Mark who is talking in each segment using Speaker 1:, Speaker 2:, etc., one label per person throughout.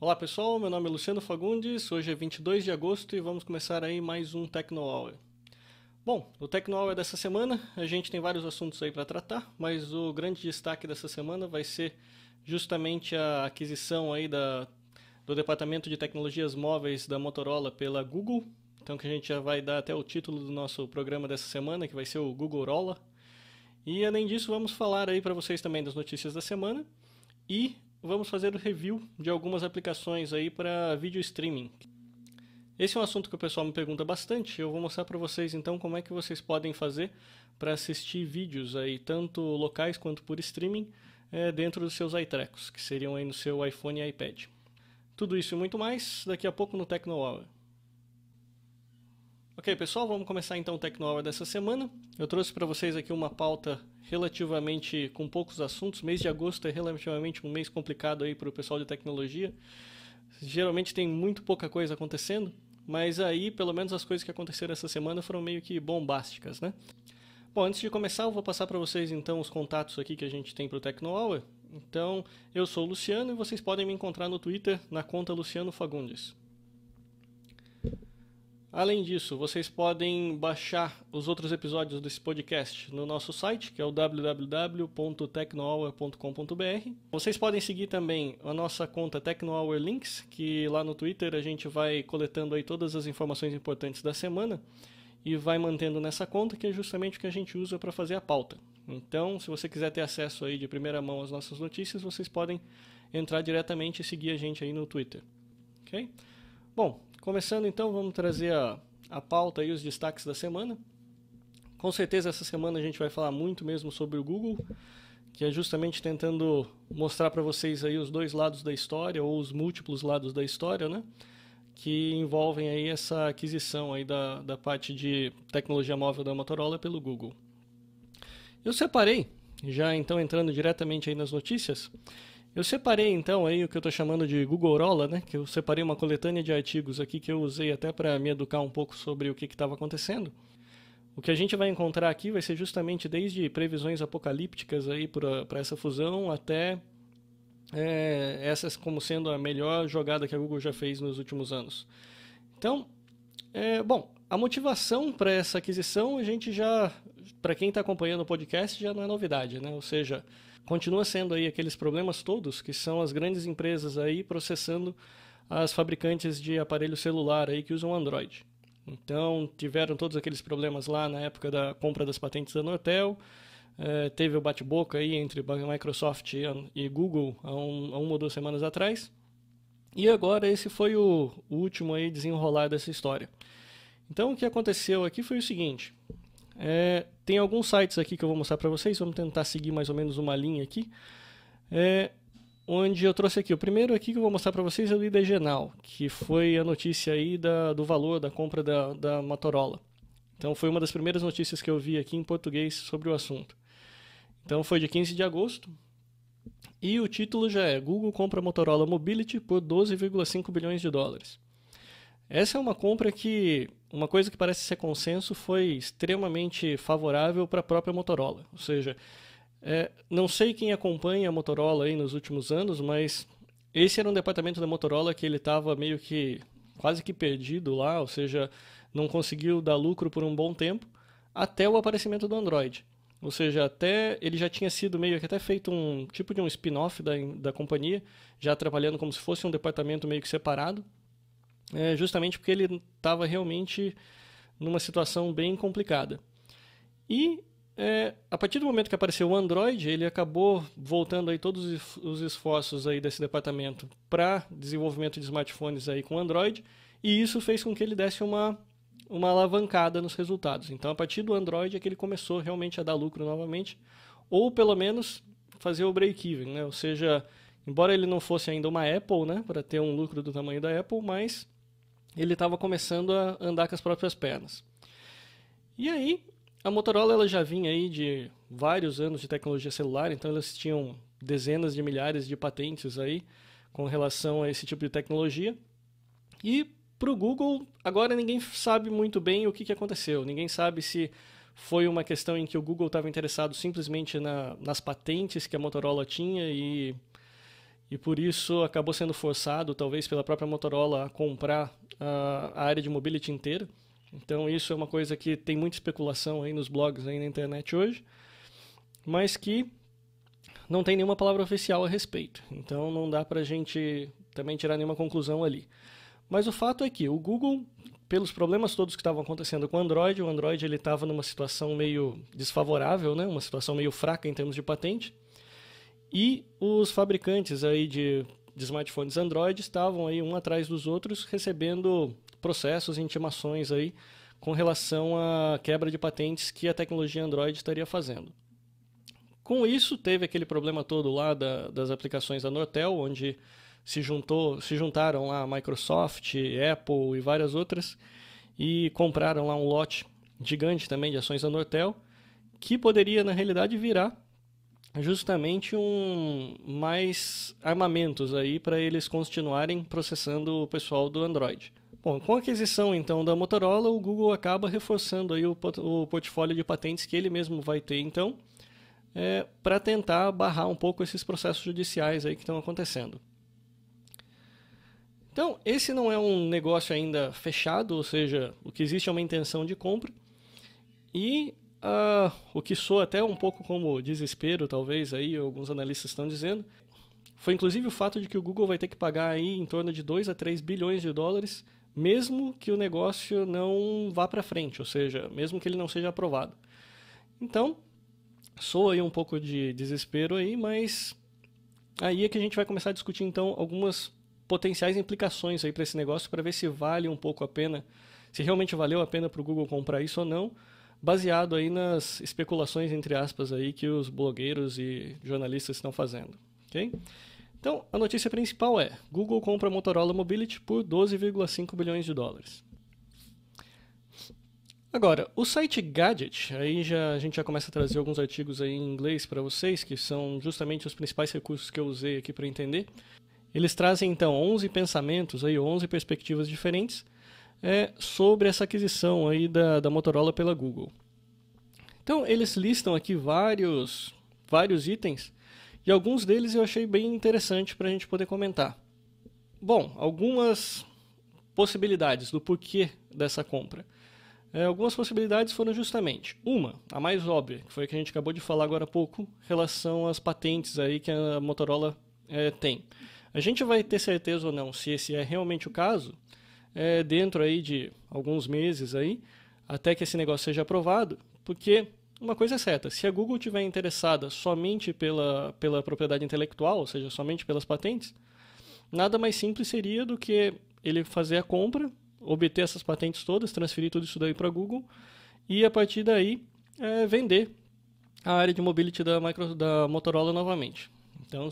Speaker 1: Olá pessoal, meu nome é Luciano Fagundes, hoje é 22 de agosto e vamos começar aí mais um Tecno Hour. Bom, o Tecno Hour dessa semana, a gente tem vários assuntos aí para tratar, mas o grande destaque dessa semana vai ser justamente a aquisição aí do Departamento de Tecnologias Móveis da Motorola pela Google, então que a gente já vai dar até o título do nosso programa dessa semana, que vai ser o Googlerola. E além disso, vamos falar aí para vocês também das notícias da semana e vamos fazer o review de algumas aplicações aí para vídeo streaming. Esse é um assunto que o pessoal me pergunta bastante. Eu vou mostrar para vocês então como é que vocês podem fazer para assistir vídeos aí, tanto locais quanto por streaming, dentro dos seus iTrecos, que seriam aí no seu iPhone e iPad. Tudo isso e muito mais daqui a pouco no Tecno Hour. Ok, pessoal, vamos começar então o Tecno Hour dessa semana. Eu trouxe para vocês aqui uma pauta relativamente com poucos assuntos. Mês de agosto é relativamente um mês complicado aí para o pessoal de tecnologia. Geralmente tem muito pouca coisa acontecendo, mas aí pelo menos as coisas que aconteceram essa semana foram meio que bombásticas, né? Bom, antes de começar, eu vou passar para vocês então os contatos aqui que a gente tem para o Tecno Hour. Então, eu sou o Luciano e vocês podem me encontrar no Twitter na conta Luciano Fagundes. Além disso, vocês podem baixar os outros episódios desse podcast no nosso site, que é o www.tecnohour.com.br. Vocês podem seguir também a nossa conta TecnoHour Links, que lá no Twitter a gente vai coletando aí todas as informações importantes da semana e vai mantendo nessa conta, que é justamente o que a gente usa para fazer a pauta. Então, se você quiser ter acesso aí de primeira mão às nossas notícias, vocês podem entrar diretamente e seguir a gente aí no Twitter. Ok? Bom, começando então, vamos trazer a pauta e os destaques da semana. Com certeza essa semana a gente vai falar muito mesmo sobre o Google, que é justamente tentando mostrar para vocês aí os dois lados da história, ou os múltiplos lados da história, né? Que envolvem aí essa aquisição aí da parte de tecnologia móvel da Motorola pelo Google. Eu separei, já então entrando diretamente aí nas notícias, eu separei então aí o que eu estou chamando de Googlerola, né? Que eu separei uma coletânea de artigos aqui que eu usei até para me educar um pouco sobre o que estava acontecendo. O que a gente vai encontrar aqui vai ser justamente desde previsões apocalípticas aí para essa fusão até essas como sendo a melhor jogada que a Google já fez nos últimos anos. Então, bom, a motivação para essa aquisição a gente já, para quem está acompanhando o podcast, já não é novidade, né? Ou seja, continua sendo aí aqueles problemas todos que são as grandes empresas aí processando as fabricantes de aparelho celular aí que usam Android. Então, tiveram todos aqueles problemas lá na época da compra das patentes da Nortel, teve o bate-boca aí entre Microsoft e Google há uma ou duas semanas atrás, e agora esse foi o último aí desenrolar dessa história. Então, o que aconteceu aqui foi o seguinte: tem alguns sites aqui que eu vou mostrar para vocês, vamos tentar seguir mais ou menos uma linha aqui, onde eu trouxe aqui. O primeiro aqui que eu vou mostrar para vocês é o IDG Now, que foi a notícia aí do valor da compra da Motorola. Então foi uma das primeiras notícias que eu vi aqui em português sobre o assunto. Então foi de 15 de agosto, e o título já é: Google compra Motorola Mobility por 12,5 bilhões de dólares. Essa é uma compra que, uma coisa que parece ser consenso, foi extremamente favorável para a própria Motorola. Ou seja, não sei quem acompanha a Motorola aí nos últimos anos, mas esse era um departamento da Motorola que ele estava meio que quase que perdido lá, ou seja, não conseguiu dar lucro por um bom tempo, até o aparecimento do Android. Ou seja, até ele já tinha sido meio que até feito um tipo de um spin-off da companhia, já trabalhando como se fosse um departamento meio que separado, justamente porque ele estava realmente numa situação bem complicada. E a partir do momento que apareceu o Android, ele acabou voltando aí todos os esforços aí desse departamento para desenvolvimento de smartphones aí com Android, e isso fez com que ele desse uma alavancada nos resultados. Então, a partir do Android é que ele começou realmente a dar lucro novamente, ou pelo menos fazer o break-even, né? Ou seja, embora ele não fosse ainda uma Apple, né, para ter um lucro do tamanho da Apple, mas ele estava começando a andar com as próprias pernas. E aí, a Motorola ela já vinha aí de vários anos de tecnologia celular, então elas tinham dezenas de milhares de patentes aí com relação a esse tipo de tecnologia. E para o Google, agora ninguém sabe muito bem o que aconteceu. Ninguém sabe se foi uma questão em que o Google estava interessado simplesmente nas patentes que a Motorola tinha e por isso acabou sendo forçado, talvez pela própria Motorola, a comprar a área de mobility inteira. Então isso é uma coisa que tem muita especulação aí nos blogs aí na internet hoje, mas que não tem nenhuma palavra oficial a respeito. Então não dá pra gente também tirar nenhuma conclusão ali. Mas o fato é que o Google, pelos problemas todos que estavam acontecendo com o Android ele estava numa situação meio desfavorável, né? Uma situação meio fraca em termos de patente. E os fabricantes aí de smartphones Android estavam aí um atrás dos outros recebendo processos e intimações aí com relação à quebra de patentes que a tecnologia Android estaria fazendo. Com isso, teve aquele problema todo lá das aplicações da Nortel, onde se juntaram lá a Microsoft, Apple e várias outras e compraram lá um lote gigante também de ações da Nortel, que poderia na realidade virar justamente mais armamentos aí para eles continuarem processando o pessoal do Android. Bom, com a aquisição então da Motorola, o Google acaba reforçando aí o portfólio de patentes que ele mesmo vai ter então, para tentar barrar um pouco esses processos judiciais aí que estão acontecendo. Então, esse não é um negócio ainda fechado, ou seja, o que existe é uma intenção de compra, e o que soa até um pouco como desespero, talvez, aí alguns analistas estão dizendo, foi inclusive o fato de que o Google vai ter que pagar aí em torno de 2 a 3 bilhões de dólares, mesmo que o negócio não vá para frente, ou seja, mesmo que ele não seja aprovado. Então, soa aí um pouco de desespero aí, mas aí é que a gente vai começar a discutir então algumas potenciais implicações aí para esse negócio, para ver se vale um pouco a pena, se realmente valeu a pena para o Google comprar isso ou não, baseado aí nas especulações, entre aspas, aí, que os blogueiros e jornalistas estão fazendo. Okay? Então, a notícia principal é: Google compra Motorola Mobility por 12,5 bilhões de dólares. Agora, o site Gadget, aí a gente já começa a trazer alguns artigos aí em inglês para vocês, que são justamente os principais recursos que eu usei aqui para entender. Eles trazem então 11 pensamentos, aí, 11 perspectivas diferentes sobre essa aquisição aí da Motorola pela Google. Então, eles listam aqui vários itens, e alguns deles eu achei bem interessante para a gente poder comentar. Bom, algumas possibilidades do porquê dessa compra. Algumas possibilidades foram justamente a mais óbvia, que foi a que a gente acabou de falar agora há pouco, em relação às patentes aí que a Motorola tem. A gente vai ter certeza ou não se esse é realmente o caso dentro aí de alguns meses aí, até que esse negócio seja aprovado, porque uma coisa é certa, se a Google estiver interessada somente pela propriedade intelectual, ou seja, somente pelas patentes, nada mais simples seria do que ele fazer a compra, obter essas patentes todas, transferir tudo isso daí para a Google e a partir daí vender a área de mobility da Motorola novamente. Então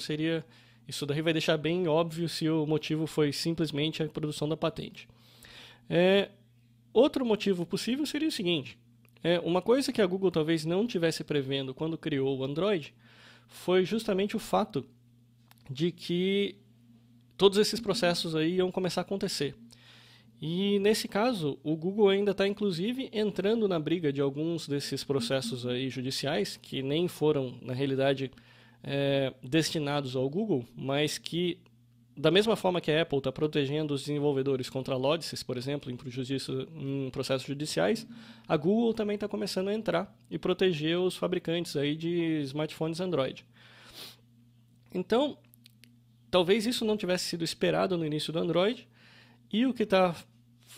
Speaker 1: isso daí vai deixar bem óbvio se o motivo foi simplesmente a produção da patente. Outro motivo possível seria o seguinte: uma coisa que a Google talvez não estivesse prevendo quando criou o Android foi justamente o fato de que todos esses processos aí iam começar a acontecer. E nesse caso, o Google ainda está inclusive entrando na briga de alguns desses processos aí judiciais, que nem foram, na realidade, destinados ao Google, mas que, da mesma forma que a Apple está protegendo os desenvolvedores contra lodices, por exemplo, em processos judiciais, a Google também está começando a entrar e proteger os fabricantes aí de smartphones Android. Então, talvez isso não tivesse sido esperado no início do Android, e o que está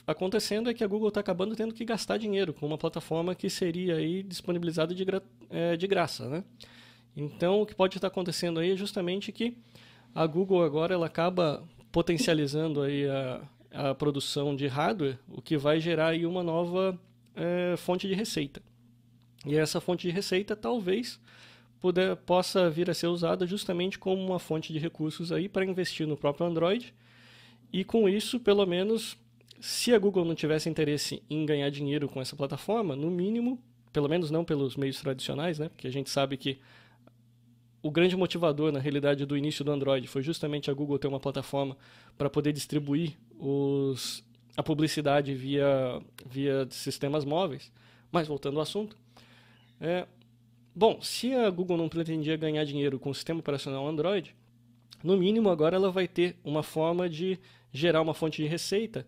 Speaker 1: acontecendo é que a Google está acabando tendo que gastar dinheiro com uma plataforma que seria aí disponibilizada de graça, né? Então, o que pode estar acontecendo aí é justamente que a Google agora ela acaba potencializando aí a produção de hardware, o que vai gerar aí uma nova fonte de receita. E essa fonte de receita talvez possa vir a ser usada justamente como uma fonte de recursos aí para investir no próprio Android. E com isso, pelo menos, se a Google não tivesse interesse em ganhar dinheiro com essa plataforma, no mínimo, pelo menos não pelos meios tradicionais, né? Porque a gente sabe que o grande motivador, na realidade, do início do Android foi justamente a Google ter uma plataforma para poder distribuir a publicidade via sistemas móveis. Mas, voltando ao assunto, bom, se a Google não pretendia ganhar dinheiro com o sistema operacional Android, no mínimo agora ela vai ter uma forma de gerar uma fonte de receita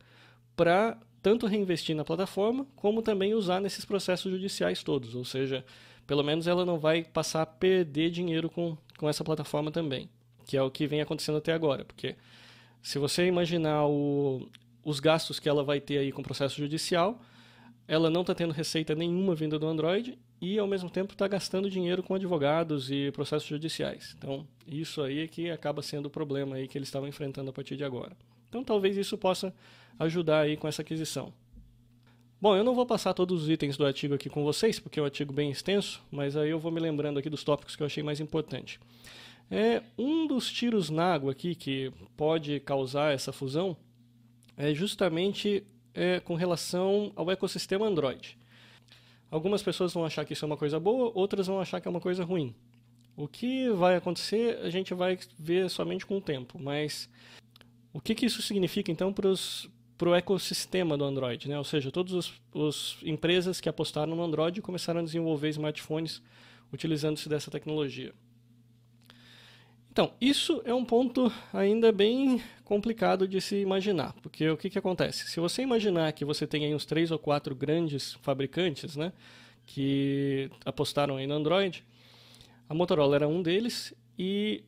Speaker 1: para tanto reinvestir na plataforma, como também usar nesses processos judiciais todos. Ou seja, pelo menos ela não vai passar a perder dinheiro com essa plataforma também, que é o que vem acontecendo até agora. Porque se você imaginar os gastos que ela vai ter aí com o processo judicial, ela não está tendo receita nenhuma vinda do Android e, ao mesmo tempo, está gastando dinheiro com advogados e processos judiciais. Então, isso aí é que acaba sendo o problema aí que eles estavam enfrentando a partir de agora. Então, talvez isso possa ajudar aí com essa aquisição. Bom, eu não vou passar todos os itens do artigo aqui com vocês, porque é um artigo bem extenso, mas aí eu vou me lembrando aqui dos tópicos que eu achei mais importante. Um dos tiros na água aqui que pode causar essa fusão é justamente com relação ao ecossistema Android. Algumas pessoas vão achar que isso é uma coisa boa, outras vão achar que é uma coisa ruim. O que vai acontecer, a gente vai ver somente com o tempo, mas o que isso significa então para o ecossistema do Android, né? Ou seja, todas as empresas que apostaram no Android começaram a desenvolver smartphones utilizando-se dessa tecnologia. Então, isso é um ponto ainda bem complicado de se imaginar, porque o que acontece? Se você imaginar que você tem aí uns 3 ou 4 grandes fabricantes, né, que apostaram aí no Android, a Motorola era um deles e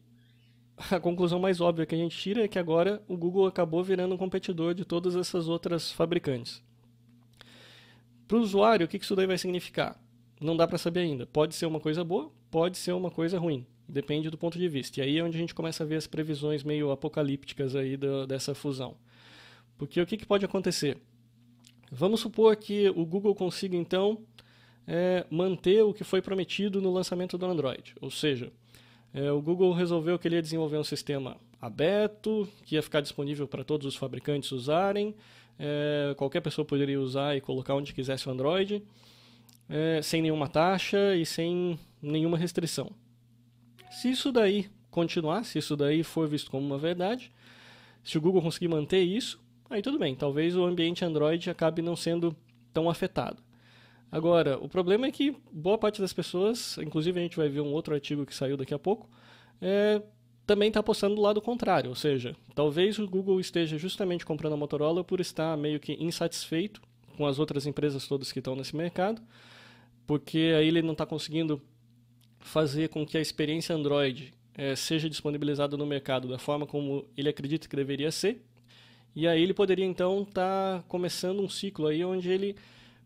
Speaker 1: a conclusão mais óbvia que a gente tira é que agora o Google acabou virando um competidor de todas essas outras fabricantes. Para o usuário, o que isso daí vai significar? Não dá para saber ainda. Pode ser uma coisa boa, pode ser uma coisa ruim. Depende do ponto de vista. E aí é onde a gente começa a ver as previsões meio apocalípticas aí dessa fusão. Porque o que pode acontecer? Vamos supor que o Google consiga, então, manter o que foi prometido no lançamento do Android. Ou seja, o Google resolveu que ele ia desenvolver um sistema aberto, que ia ficar disponível para todos os fabricantes usarem, qualquer pessoa poderia usar e colocar onde quisesse o Android, sem nenhuma taxa e sem nenhuma restrição. Se isso daí continuar, se isso daí for visto como uma verdade, se o Google conseguir manter isso, aí tudo bem, talvez o ambiente Android acabe não sendo tão afetado. Agora, o problema é que boa parte das pessoas, inclusive a gente vai ver um outro artigo que saiu daqui a pouco, também está apostando do lado contrário, ou seja, talvez o Google esteja justamente comprando a Motorola por estar meio que insatisfeito com as outras empresas todas que estão nesse mercado, porque aí ele não está conseguindo fazer com que a experiência Android seja disponibilizada no mercado da forma como ele acredita que deveria ser, e aí ele poderia então estar começando um ciclo aí onde ele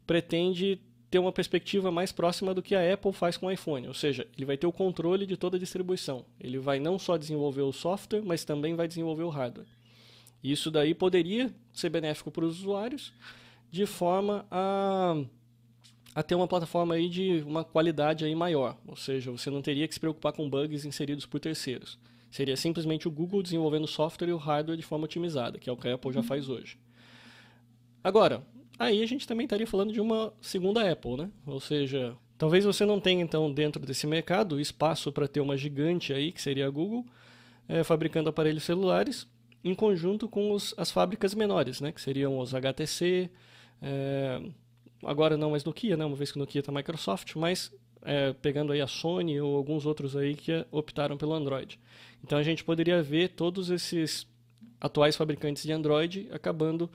Speaker 1: pretende ter uma perspectiva mais próxima do que a Apple faz com o iPhone, ou seja, ele vai ter o controle de toda a distribuição, ele vai não só desenvolver o software, mas também vai desenvolver o hardware. E isso daí poderia ser benéfico para os usuários, de forma a ter uma plataforma aí de uma qualidade aí maior, ou seja, você não teria que se preocupar com bugs inseridos por terceiros. Seria simplesmente o Google desenvolvendo o software e o hardware de forma otimizada, que é o que a Apple já faz hoje. Agora, aí a gente também estaria falando de uma segunda Apple, né? Ou seja, talvez você não tenha então dentro desse mercado espaço para ter uma gigante aí, que seria a Google, fabricando aparelhos celulares, em conjunto com as fábricas menores, né? Que seriam os HTC, agora não mais Nokia, né, uma vez que Nokia está Microsoft, mas pegando aí a Sony ou alguns outros aí que optaram pelo Android. Então a gente poderia ver todos esses atuais fabricantes de Android acabando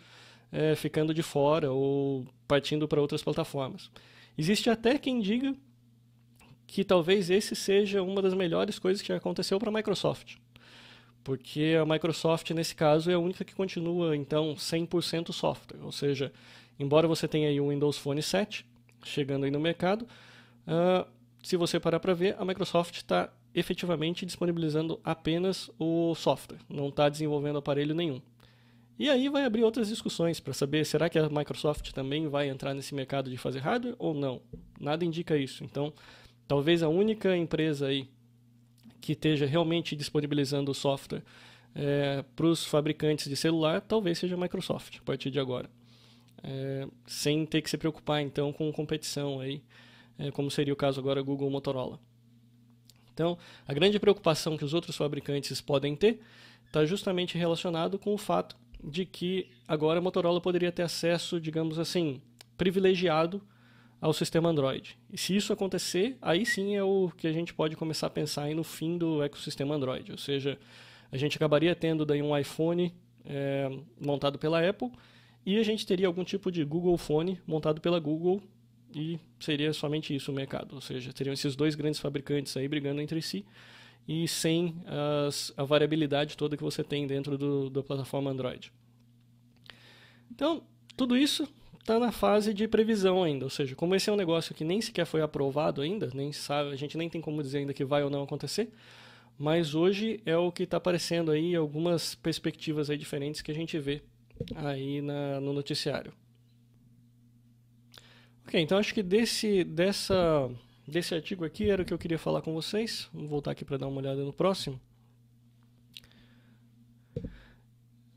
Speaker 1: ficando de fora ou partindo para outras plataformas. Existe até quem diga que talvez esse seja uma das melhores coisas que aconteceu para a Microsoft. Porque a Microsoft, nesse caso, é a única que continua, então, 100% software. Ou seja, embora você tenha aí o Windows Phone 7 chegando aí no mercado, se você parar para ver, a Microsoft está efetivamente disponibilizando apenas o software, não está desenvolvendo aparelho nenhum. E aí vai abrir outras discussões para saber, será que a Microsoft também vai entrar nesse mercado de fazer hardware ou não? Nada indica isso. Então, talvez a única empresa aí que esteja realmente disponibilizando o software para os fabricantes de celular, talvez seja a Microsoft, a partir de agora. Sem ter que se preocupar então com competição aí, como seria o caso agora Google ou Motorola. Então, a grande preocupação que os outros fabricantes podem ter está justamente relacionado com o fato de que agora a Motorola poderia ter acesso, digamos assim, privilegiado ao sistema Android. E se isso acontecer, aí sim é o que a gente pode começar a pensar aí no fim do ecossistema Android, ou seja, a gente acabaria tendo daí um iPhone montado pela Apple, e a gente teria algum tipo de Google Phone montado pela Google, e seria somente isso o mercado. Ou seja, teriam esses dois grandes fabricantes aí brigando entre si, e sem a variabilidade toda que você tem dentro da plataforma Android. Então, tudo isso está na fase de previsão ainda, ou seja, como esse é um negócio que nem sequer foi aprovado ainda, nem sabe, a gente nem tem como dizer ainda que vai ou não acontecer, mas hoje é o que está aparecendo aí, algumas perspectivas aí diferentes que a gente vê aí no noticiário. Ok, então acho que desse artigo aqui era o que eu queria falar com vocês. Vamos voltar aqui para dar uma olhada no próximo.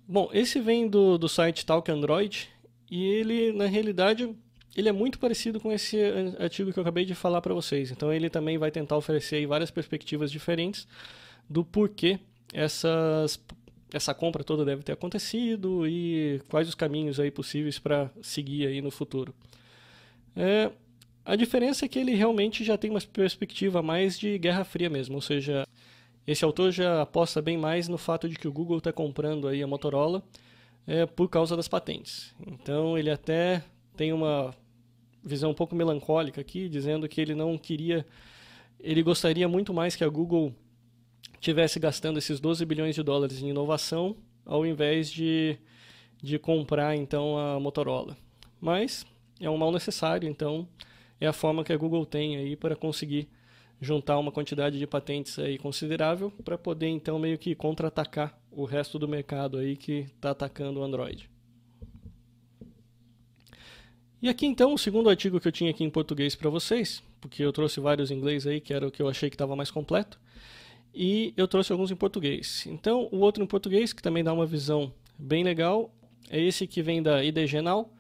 Speaker 1: Bom, esse vem do site Talk Android, e ele, na realidade, ele é muito parecido com esse artigo que eu acabei de falar para vocês. Então ele também vai tentar oferecer aí várias perspectivas diferentes do porquê essa compra toda deve ter acontecido e quais os caminhos aí possíveis para seguir aí no futuro. A diferença é que ele realmente já tem uma perspectiva mais de Guerra Fria mesmo, ou seja, esse autor já aposta bem mais no fato de que o Google está comprando aí a Motorola por causa das patentes. Então ele até tem uma visão um pouco melancólica aqui, dizendo que ele gostaria muito mais que a Google tivesse gastando esses 12 bilhões de dólares em inovação, ao invés de comprar então a Motorola. Mas é um mal necessário, então é a forma que a Google tem aí para conseguir juntar uma quantidade de patentes aí considerável para poder então meio que contra-atacar o resto do mercado aí que está atacando o Android. E aqui então o segundo artigo que eu tinha aqui em português para vocês, porque eu trouxe vários em inglês aí, que era o que eu achei que estava mais completo, e eu trouxe alguns em português. Então o outro em português, que também dá uma visão bem legal, é esse que vem da IDG Now,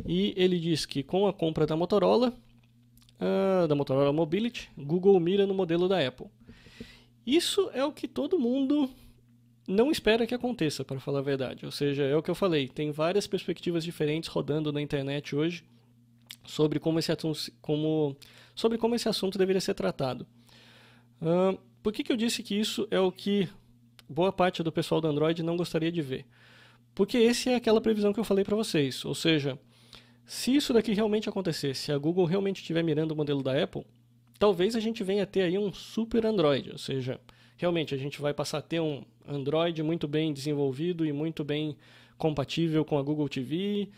Speaker 1: e ele diz que com a compra da Motorola Mobility, Google mira no modelo da Apple. Isso é o que todo mundo não espera que aconteça, para falar a verdade. Ou seja, é o que eu falei, tem várias perspectivas diferentes rodando na internet hoje sobre como esse assunto deveria ser tratado. Por que eu disse que isso é o que boa parte do pessoal do Android não gostaria de ver? Porque essa é aquela previsão que eu falei para vocês, ou seja, se isso daqui realmente acontecer, se a Google realmente estiver mirando o modelo da Apple, talvez a gente venha a ter aí um super Android, ou seja, realmente a gente vai passar a ter um Android muito bem desenvolvido e muito bem compatível com a Google TV,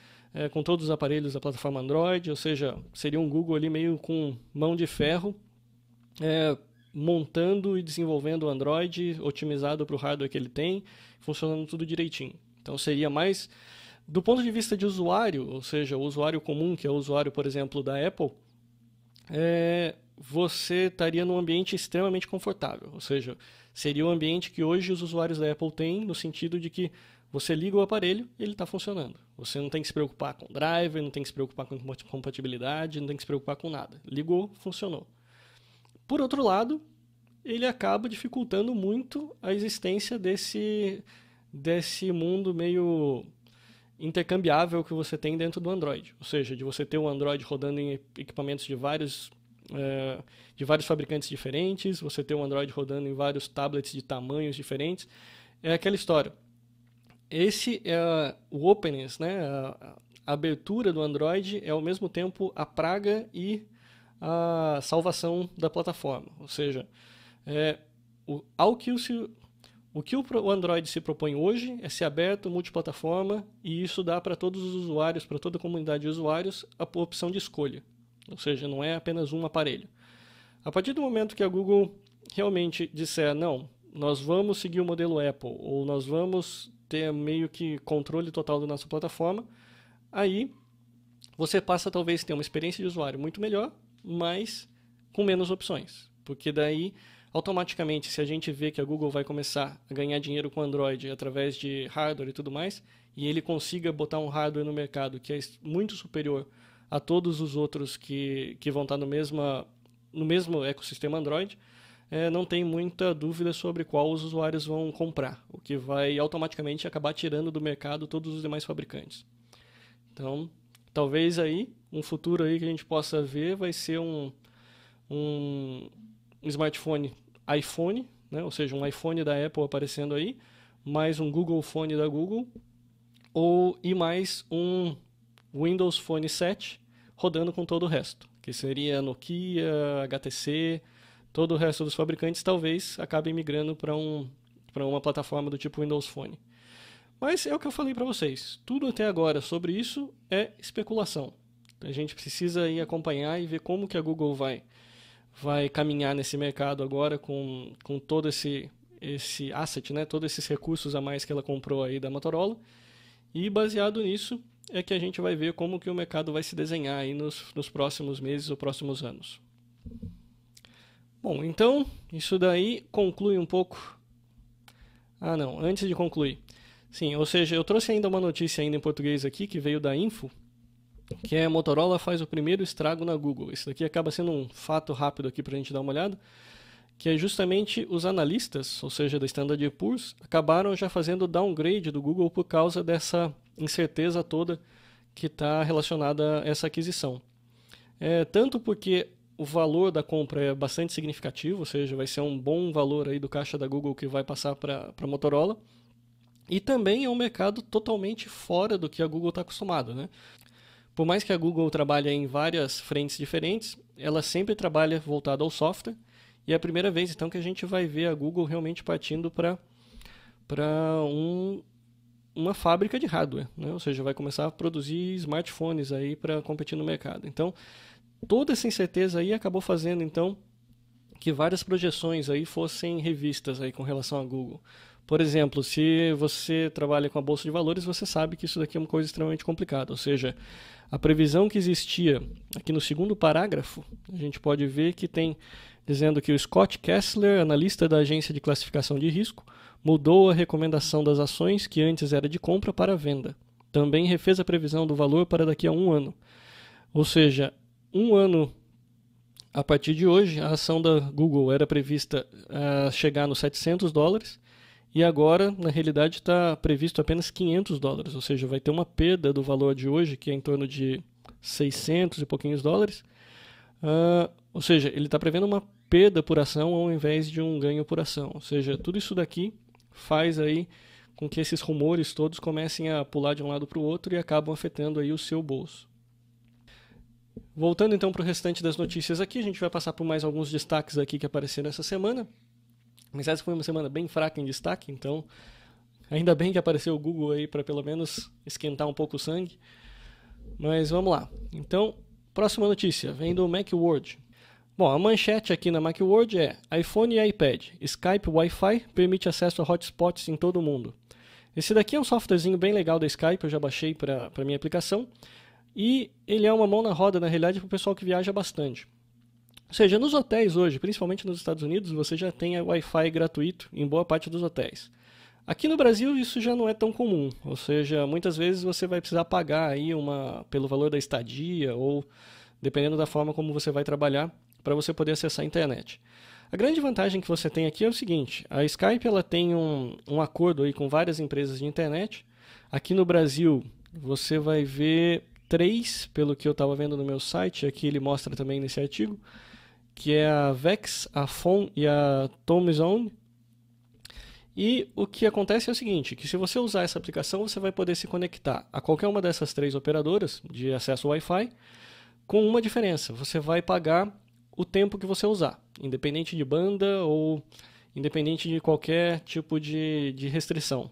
Speaker 1: com todos os aparelhos da plataforma Android, ou seja, seria um Google ali meio com mão de ferro, montando e desenvolvendo o Android, otimizado para o hardware que ele tem, funcionando tudo direitinho. Então seria mais... Do ponto de vista de usuário, ou seja, o usuário comum, que é o usuário, por exemplo, da Apple, você estaria num ambiente extremamente confortável. Ou seja, seria o ambiente que hoje os usuários da Apple têm, no sentido de que você liga o aparelho e ele está funcionando. Você não tem que se preocupar com driver, não tem que se preocupar com compatibilidade, não tem que se preocupar com nada. Ligou, funcionou. Por outro lado, ele acaba dificultando muito a existência desse mundo meio intercambiável que você tem dentro do Android. Ou seja, de você ter um Android rodando em equipamentos de vários fabricantes diferentes, você ter um Android rodando em vários tablets de tamanhos diferentes. É aquela história. Esse é o openness, né? A abertura do Android é ao mesmo tempo a praga e a salvação da plataforma. Ou seja, o que o Android se propõe hoje é ser aberto, multiplataforma, e isso dá para todos os usuários, para toda a comunidade de usuários, a opção de escolha. Ou seja, não é apenas um aparelho. A partir do momento que a Google realmente disser, não, nós vamos seguir o modelo Apple, ou nós vamos ter meio que controle total da nossa plataforma, aí você passa talvez a ter uma experiência de usuário muito melhor, mas com menos opções. Porque daí, automaticamente, se a gente vê que a Google vai começar a ganhar dinheiro com Android através de hardware e tudo mais, e ele consiga botar um hardware no mercado que é muito superior a todos os outros que vão estar no mesmo ecossistema Android, não tem muita dúvida sobre qual os usuários vão comprar, o que vai automaticamente acabar tirando do mercado todos os demais fabricantes. Então, talvez aí, um futuro aí que a gente possa ver vai ser um smartphone iPhone, né? Ou seja, um iPhone da Apple aparecendo aí, mais um Google Phone da Google, e mais um Windows Phone 7 rodando com todo o resto, que seria Nokia, HTC, todo o resto dos fabricantes talvez acabem migrando para uma plataforma do tipo Windows Phone. Mas é o que eu falei para vocês, tudo até agora sobre isso é especulação. A gente precisa ir acompanhar e ver como que a Google vai caminhar nesse mercado agora com todo esse asset, né? Todos esses recursos a mais que ela comprou aí da Motorola. E baseado nisso é que a gente vai ver como que o mercado vai se desenhar aí nos próximos meses ou próximos anos. Bom, então isso daí conclui um pouco. Ah, não, antes de concluir. Sim, ou seja, eu trouxe ainda uma notícia ainda em português aqui que veio da Info, que é a Motorola faz o primeiro estrago na Google. Isso daqui acaba sendo um fato rápido aqui para a gente dar uma olhada, que é justamente os analistas, ou seja, da Standard & Poor's, acabaram já fazendo downgrade do Google por causa dessa incerteza toda que está relacionada a essa aquisição. Tanto porque o valor da compra é bastante significativo, ou seja, vai ser um bom valor aí do caixa da Google que vai passar para a Motorola, e também é um mercado totalmente fora do que a Google está acostumada, né? Por mais que a Google trabalhe em várias frentes diferentes, ela sempre trabalha voltada ao software, e é a primeira vez então que a gente vai ver a Google realmente partindo para uma fábrica de hardware, né? Ou seja, vai começar a produzir smartphones aí para competir no mercado. Então, toda essa incerteza aí acabou fazendo então que várias projeções aí fossem revistas aí com relação à Google. Por exemplo, se você trabalha com a bolsa de valores, você sabe que isso daqui é uma coisa extremamente complicada. Ou seja, a previsão que existia aqui no segundo parágrafo, a gente pode ver que tem dizendo que o Scott Kessler, analista da agência de classificação de risco, mudou a recomendação das ações que antes era de compra para venda. Também refez a previsão do valor para daqui a um ano. Ou seja, um ano a partir de hoje, a ação da Google era prevista chegar nos $700, e agora, na realidade, está previsto apenas $500, ou seja, vai ter uma perda do valor de hoje, que é em torno de 600 e pouquinhos dólares. Ou seja, ele está prevendo uma perda por ação ao invés de um ganho por ação. Ou seja, tudo isso daqui faz aí com que esses rumores todos comecem a pular de um lado para o outro e acabam afetando aí o seu bolso. Voltando então para o restante das notícias aqui, a gente vai passar por mais alguns destaques aqui que apareceram essa semana. Mas essa foi uma semana bem fraca em destaque, então ainda bem que apareceu o Google aí para pelo menos esquentar um pouco o sangue. Mas vamos lá. Então, próxima notícia vem do Macworld. Bom, a manchete aqui na Macworld é iPhone e iPad, Skype Wi-Fi permite acesso a hotspots em todo o mundo. Esse daqui é um softwarezinho bem legal da Skype, eu já baixei para minha aplicação. E ele é uma mão na roda, na realidade, para o pessoal que viaja bastante. Ou seja, nos hotéis hoje, principalmente nos Estados Unidos, você já tem Wi-Fi gratuito em boa parte dos hotéis. Aqui no Brasil isso já não é tão comum, ou seja, muitas vezes você vai precisar pagar aí pelo valor da estadia ou dependendo da forma como você vai trabalhar para você poder acessar a internet. A grande vantagem que você tem aqui é o seguinte, a Skype ela tem um acordo aí com várias empresas de internet. Aqui no Brasil você vai ver 3, pelo que eu estava vendo no meu site, aqui ele mostra também nesse artigo, que é a Vex, a Phone e a TomeZone. E o que acontece é o seguinte, que se você usar essa aplicação, você vai poder se conectar a qualquer uma dessas 3 operadoras de acesso Wi-Fi, com uma diferença, você vai pagar o tempo que você usar, independente de banda ou independente de qualquer tipo de restrição.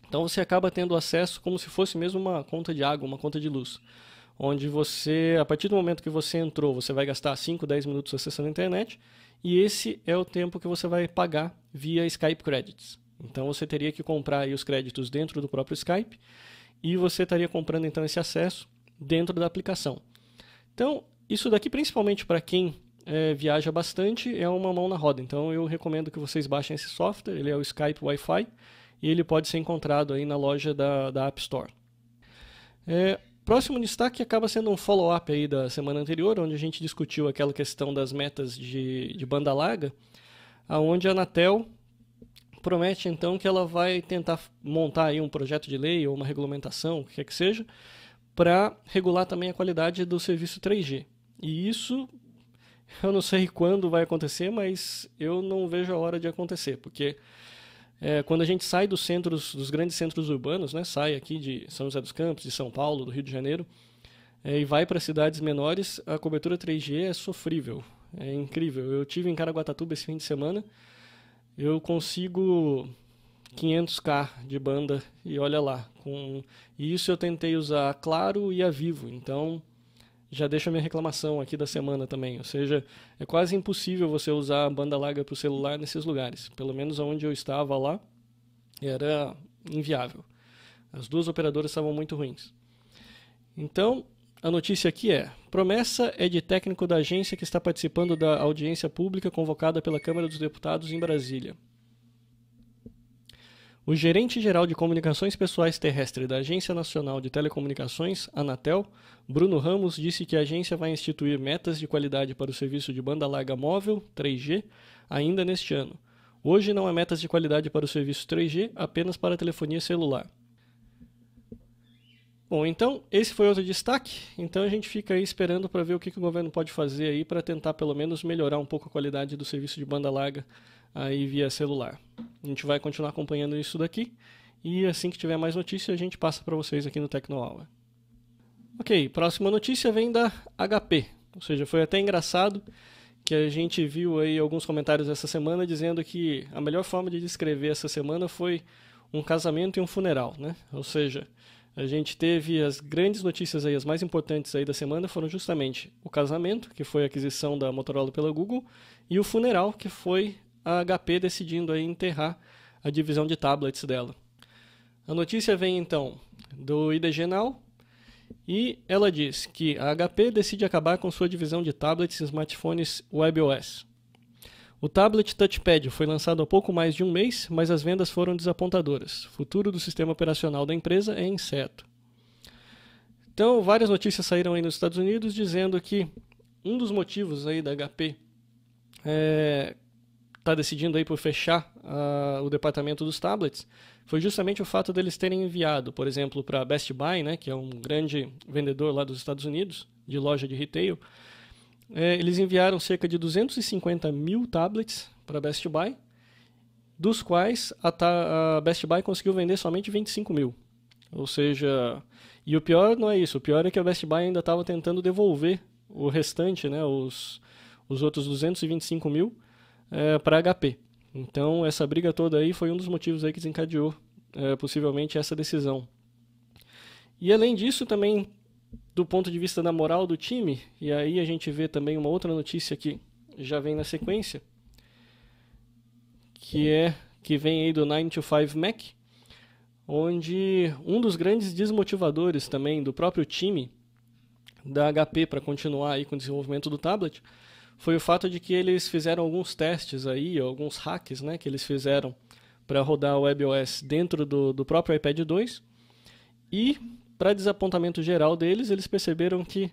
Speaker 1: Então você acaba tendo acesso como se fosse mesmo uma conta de água, uma conta de luz, onde você, a partir do momento que você entrou, você vai gastar 5, 10 minutos acessando a internet, e esse é o tempo que você vai pagar via Skype Credits. Então você teria que comprar aí os créditos dentro do próprio Skype, e você estaria comprando então esse acesso dentro da aplicação. Então, isso daqui principalmente para quem viaja bastante é uma mão na roda. Então eu recomendo que vocês baixem esse software, ele é o Skype Wi-Fi, e ele pode ser encontrado aí na loja da App Store. Próximo destaque acaba sendo um follow-up aí da semana anterior, onde a gente discutiu aquela questão das metas de banda larga, onde a Anatel promete então que ela vai tentar montar aí um projeto de lei ou uma regulamentação, o que quer que seja, para regular também a qualidade do serviço 3G. E isso Eu não sei quando vai acontecer, mas eu não vejo a hora de acontecer, porque quando a gente sai dos grandes centros urbanos, né, sai aqui de São José dos Campos, de São Paulo, do Rio de Janeiro, e vai para cidades menores, a cobertura 3G é sofrível, é incrível. Eu tive em Caraguatatuba esse fim de semana, eu consigo 500K de banda e olha lá. E isso eu tentei usar a Claro e a Vivo, então já deixo a minha reclamação aqui da semana também. Ou seja, é quase impossível você usar a banda larga para o celular nesses lugares. Pelo menos onde eu estava lá, era inviável. As duas operadoras estavam muito ruins. Então, a notícia aqui promessa é de técnico da agência que está participando da audiência pública convocada pela Câmara dos Deputados em Brasília. O gerente-geral de Comunicações Pessoais Terrestre da Agência Nacional de Telecomunicações, Anatel, Bruno Ramos, disse que a agência vai instituir metas de qualidade para o serviço de banda larga móvel, 3G, ainda neste ano. Hoje não há metas de qualidade para o serviço 3G, apenas para a telefonia celular. Bom, então esse foi outro destaque. Então a gente fica aí esperando para ver o que o governo pode fazer aí para tentar pelo menos melhorar um pouco a qualidade do serviço de banda larga aí via celular. A gente vai continuar acompanhando isso daqui e assim que tiver mais notícia a gente passa para vocês aqui no Tecnoaula. Ok, próxima notícia vem da HP. Ou seja, foi até engraçado que a gente viu aí alguns comentários essa semana dizendo que a melhor forma de descrever essa semana foi um casamento e um funeral, né? Ou seja, a gente teve as grandes notícias aí, as mais importantes aí da semana foram justamente o casamento, que foi a aquisição da Motorola pela Google, e o funeral, que foi a HP decidindo aí enterrar a divisão de tablets dela. A notícia vem então do IDG Now e ela diz que a HP decide acabar com sua divisão de tablets e smartphones WebOS. O tablet Touchpad foi lançado há pouco mais de um mês, mas as vendas foram desapontadoras. O futuro do sistema operacional da empresa é incerto. Então, várias notícias saíram aí nos Estados Unidos dizendo que um dos motivos aí da HP está decidindo aí por fechar o departamento dos tablets foi justamente o fato deles terem enviado, por exemplo, para a Best Buy, né, que é um grande vendedor lá dos Estados Unidos, de loja de retail, eles enviaram cerca de 250 mil tablets para a Best Buy, dos quais a Best Buy conseguiu vender somente 25 mil. Ou seja, e o pior não é isso, o pior é que a Best Buy ainda estava tentando devolver o restante, né, os outros 225 mil para a HP. Então essa briga toda aí foi um dos motivos aí que desencadeou possivelmente essa decisão. E além disso também, do ponto de vista da moral do time, e aí a gente vê também uma outra notícia que já vem na sequência, que vem aí do 9to5Mac, onde um dos grandes desmotivadores também do próprio time da HP para continuar aí com o desenvolvimento do tablet foi o fato de que eles fizeram alguns testes aí, alguns hacks, né, que eles fizeram para rodar o WebOS dentro do próprio iPad 2 e, para desapontamento geral deles, eles perceberam que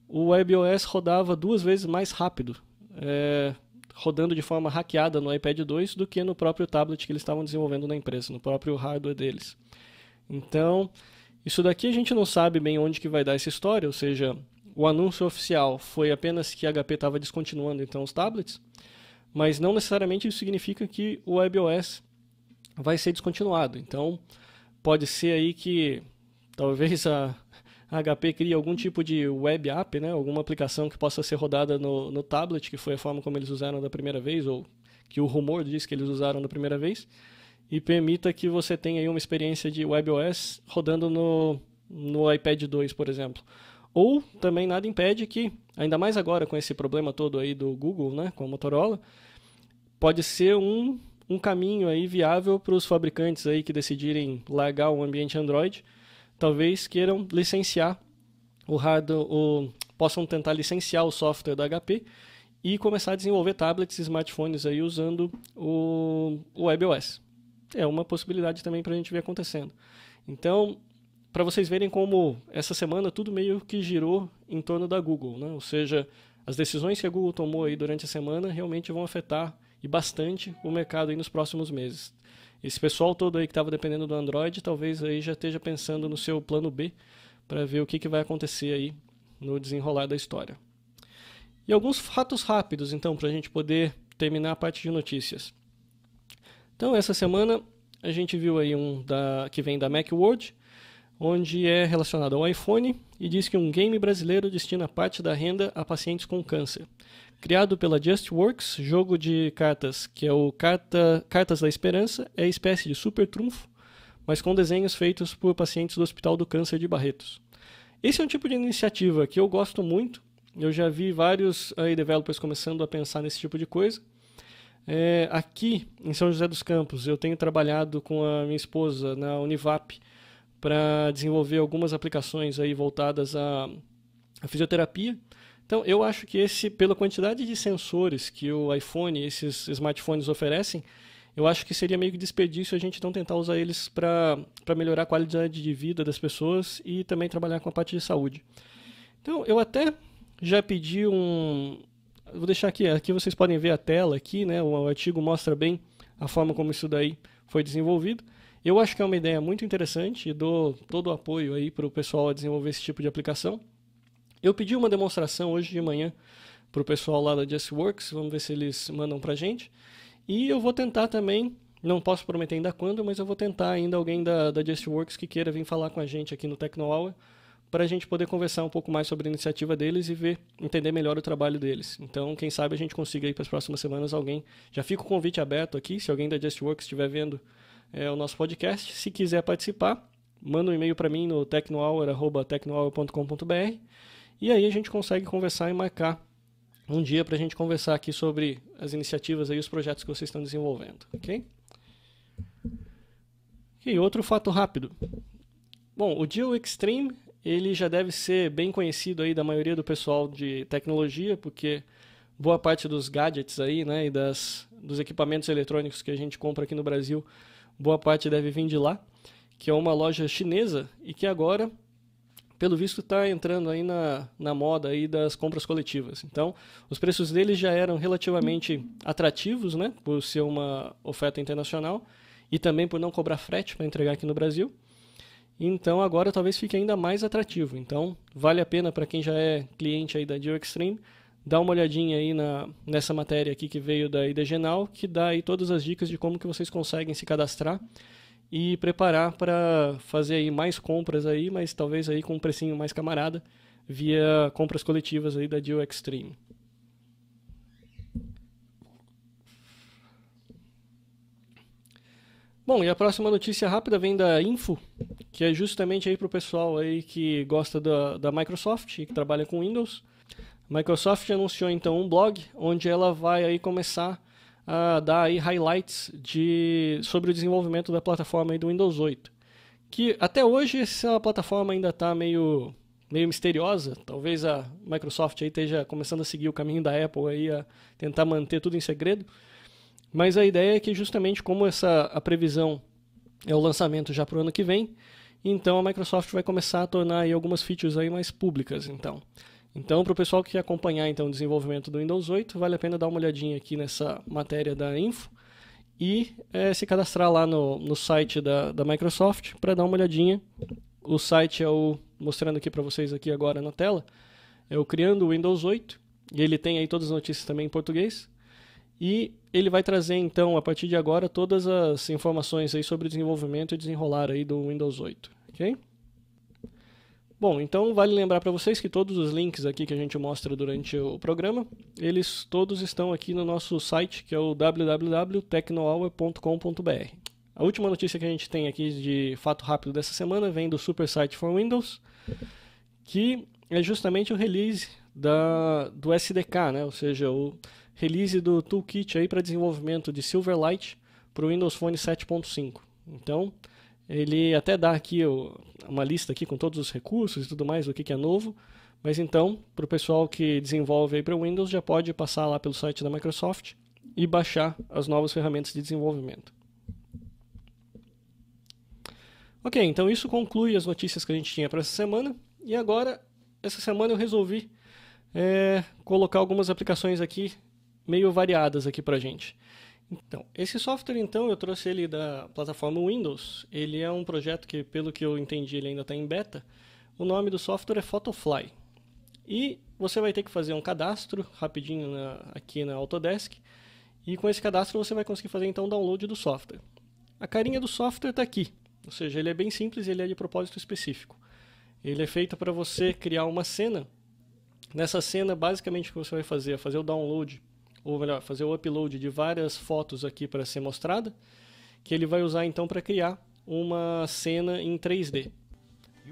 Speaker 1: o WebOS rodava 2 vezes mais rápido, rodando de forma hackeada no iPad 2 do que no próprio tablet que eles estavam desenvolvendo na empresa, no próprio hardware deles. Então, isso daqui a gente não sabe bem onde que vai dar essa história, ou seja, o anúncio oficial foi apenas que a HP estava descontinuando então os tablets, mas não necessariamente isso significa que o WebOS vai ser descontinuado. Então, pode ser aí que talvez a HP crie algum tipo de web app, né, alguma aplicação que possa ser rodada no tablet, que foi a forma como eles usaram da primeira vez, ou que o rumor diz que eles usaram da primeira vez, e permita que você tenha aí uma experiência de WebOS rodando no iPad 2, por exemplo. Ou também nada impede que, ainda mais agora com esse problema todo aí do Google, né, com a Motorola, pode ser um caminho aí viável para os fabricantes aí que decidirem largar o ambiente Android, talvez queiram licenciar o hardware, possam tentar licenciar o software da HP e começar a desenvolver tablets e smartphones aí usando o WebOS. É uma possibilidade também para a gente ver acontecendo. Então, para vocês verem como essa semana tudo meio que girou em torno da Google, né? Ou seja, as decisões que a Google tomou aí durante a semana realmente vão afetar e bastante o mercado aí nos próximos meses. Esse pessoal todo aí que estava dependendo do Android, talvez aí já esteja pensando no seu plano B para ver o que vai acontecer aí no desenrolar da história. E alguns fatos rápidos, então, para a gente poder terminar a parte de notícias. Então, essa semana a gente viu aí que vem da Macworld, onde é relacionado ao iPhone e diz que um game brasileiro destina parte da renda a pacientes com câncer. Criado pela JustWorks, jogo de cartas que é o Cartas da Esperança, é espécie de super trunfo, mas com desenhos feitos por pacientes do Hospital do Câncer de Barretos. Esse é um tipo de iniciativa que eu gosto muito. Eu já vi vários developers começando a pensar nesse tipo de coisa. Aqui em São José dos Campos, eu tenho trabalhado com a minha esposa na Univap para desenvolver algumas aplicações aí voltadas à fisioterapia. Então, eu acho que pela quantidade de sensores que o iPhone e esses smartphones oferecem, eu acho que seria meio que desperdício a gente não tentar usar eles para melhorar a qualidade de vida das pessoas e também trabalhar com a parte de saúde. Então, eu até já pedi vou deixar aqui vocês podem ver a tela aqui, né? O artigo mostra bem a forma como isso daí foi desenvolvido. Eu acho que é uma ideia muito interessante e dou todo o apoio aí para o pessoal a desenvolver esse tipo de aplicação. Eu pedi uma demonstração hoje de manhã para o pessoal lá da JustWorks, vamos ver se eles mandam para a gente. E eu vou tentar também, não posso prometer ainda quando, mas eu vou tentar ainda alguém da JustWorks que queira vir falar com a gente aqui no Tecno Hour, para a gente poder conversar um pouco mais sobre a iniciativa deles e entender melhor o trabalho deles. Então, quem sabe a gente consiga aí para as próximas semanas alguém. Já fica o convite aberto aqui, se alguém da JustWorks estiver vendo o nosso podcast. Se quiser participar, manda um e-mail para mim no tecnohour@tecnohour.com.br e aí a gente consegue conversar e marcar um dia para a gente conversar aqui sobre as iniciativas e os projetos que vocês estão desenvolvendo, ok? E outro fato rápido. Bom, o Geo Extreme ele já deve ser bem conhecido aí da maioria do pessoal de tecnologia, porque boa parte dos gadgets aí, né, e dos equipamentos eletrônicos que a gente compra aqui no Brasil, boa parte deve vir de lá, que é uma loja chinesa e que agora, pelo visto, está entrando aí na moda aí das compras coletivas. Então, os preços deles já eram relativamente atrativos, né, por ser uma oferta internacional e também por não cobrar frete para entregar aqui no Brasil. Então agora talvez fique ainda mais atrativo. Então vale a pena para quem já é cliente aí da Geo Extreme dar uma olhadinha aí nessa matéria aqui que veio da IDG Now, que dá aí todas as dicas de como que vocês conseguem se cadastrar e preparar para fazer aí mais compras aí, mas talvez aí com um precinho mais camarada via compras coletivas aí da Geo Extreme. Bom, e a próxima notícia rápida vem da Info, que é justamente aí para o pessoal aí que gosta da Microsoft e que trabalha com Windows. A Microsoft anunciou então um blog onde ela vai aí começar a dar aí highlights sobre o desenvolvimento da plataforma aí do Windows 8. Que até hoje essa plataforma ainda está meio misteriosa. Talvez a Microsoft aí esteja começando a seguir o caminho da Apple aí a tentar manter tudo em segredo. Mas a ideia é que justamente como a previsão é o lançamento já para o ano que vem, então a Microsoft vai começar a tornar aí algumas features aí mais públicas. Então para o pessoal que quer acompanhar então, o desenvolvimento do Windows 8, vale a pena dar uma olhadinha aqui nessa matéria da Info e se cadastrar lá no site da Microsoft para dar uma olhadinha. O site mostrando aqui para vocês aqui agora na tela, é o Criando o Windows 8, e ele tem aí todas as notícias também em português. E ele vai trazer, então, a partir de agora, todas as informações aí sobre o desenvolvimento e desenrolar aí do Windows 8, ok? Bom, então vale lembrar para vocês que todos os links aqui que a gente mostra durante o programa, eles todos estão aqui no nosso site, que é o www.tecnohour.com.br. A última notícia que a gente tem aqui de fato rápido dessa semana vem do Super Site for Windows, que é justamente o release do SDK, né? Ou seja, o release do toolkit aí para desenvolvimento de Silverlight para o Windows Phone 7.5. Então, ele até dá aqui uma lista aqui com todos os recursos e tudo mais, do que é novo, mas então, para o pessoal que desenvolve aí para o Windows, já pode passar lá pelo site da Microsoft e baixar as novas ferramentas de desenvolvimento. Ok, então isso conclui as notícias que a gente tinha para essa semana, e agora, essa semana eu resolvi colocar algumas aplicações aqui meio variadas aqui pra gente. Então, esse software então eu trouxe ele da plataforma Windows. Ele é um projeto que, pelo que eu entendi, ele ainda está em beta. O nome do software é Photofly. E você vai ter que fazer um cadastro rapidinho aqui na Autodesk, e com esse cadastro você vai conseguir fazer então o download do software. A carinha do software está aqui, ou seja, ele é bem simples e ele é de propósito específico. Ele é feito para você criar uma cena. Nessa cena, basicamente o que você vai fazer é fazer o download, ou melhor, fazer o upload de várias fotos aqui para ser mostrada, que ele vai usar então para criar uma cena em 3D.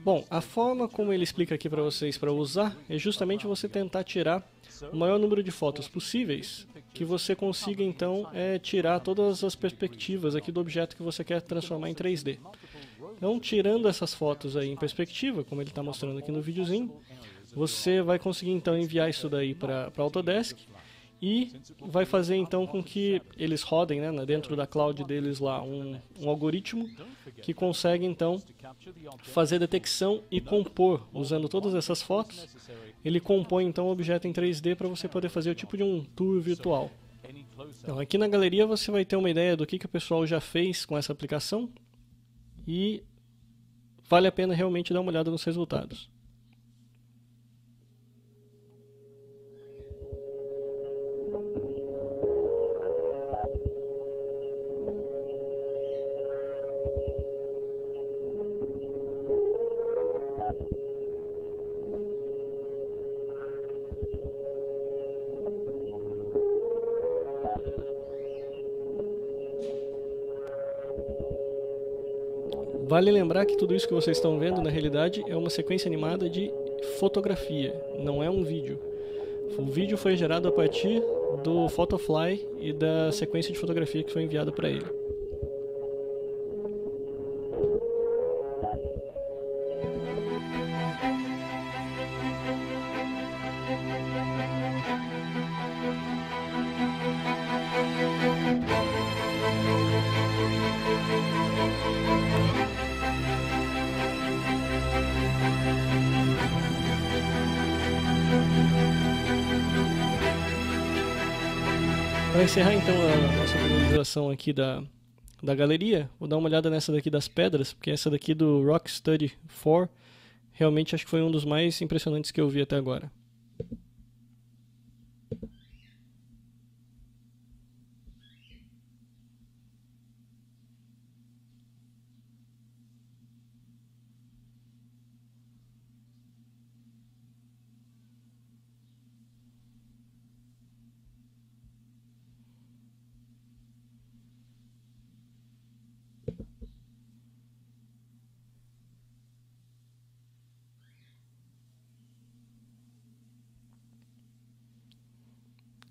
Speaker 1: Bom, a forma como ele explica aqui para vocês para usar é justamente você tentar tirar o maior número de fotos possíveis, que você consiga então tirar todas as perspectivas aqui do objeto que você quer transformar em 3D. Então, tirando essas fotos aí em perspectiva, como ele está mostrando aqui no videozinho, você vai conseguir então enviar isso daí para a Autodesk e vai fazer então com que eles rodem, né, dentro da cloud deles lá um algoritmo que consegue então fazer detecção e compor, usando todas essas fotos, ele compõe então o objeto em 3D para você poder fazer o tipo de um tour virtual. Então, aqui na galeria você vai ter uma ideia do que o pessoal já fez com essa aplicação e vale a pena realmente dar uma olhada nos resultados. Vale lembrar que tudo isso que vocês estão vendo, na realidade, é uma sequência animada de fotografia, não é um vídeo. O vídeo foi gerado a partir do Photofly e da sequência de fotografia que foi enviada para ele. Para encerrar então a nossa visualização aqui da galeria, vou dar uma olhada nessa daqui das pedras, porque essa daqui do Rock Study 4 realmente acho que foi um dos mais impressionantes que eu vi até agora.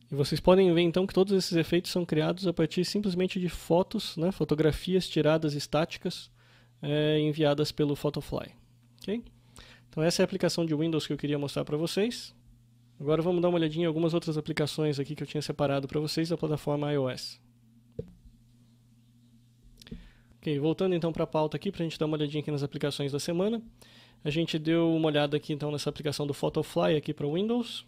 Speaker 1: E vocês podem ver então que todos esses efeitos são criados a partir simplesmente de fotos, né, fotografias tiradas estáticas enviadas pelo Photofly. Okay? Então essa é a aplicação de Windows que eu queria mostrar para vocês. Agora vamos dar uma olhadinha em algumas outras aplicações aqui que eu tinha separado para vocês da plataforma iOS. Ok, voltando então para a pauta aqui, para a gente dar uma olhadinha aqui nas aplicações da semana. A gente deu uma olhada aqui então nessa aplicação do Photofly aqui para Windows.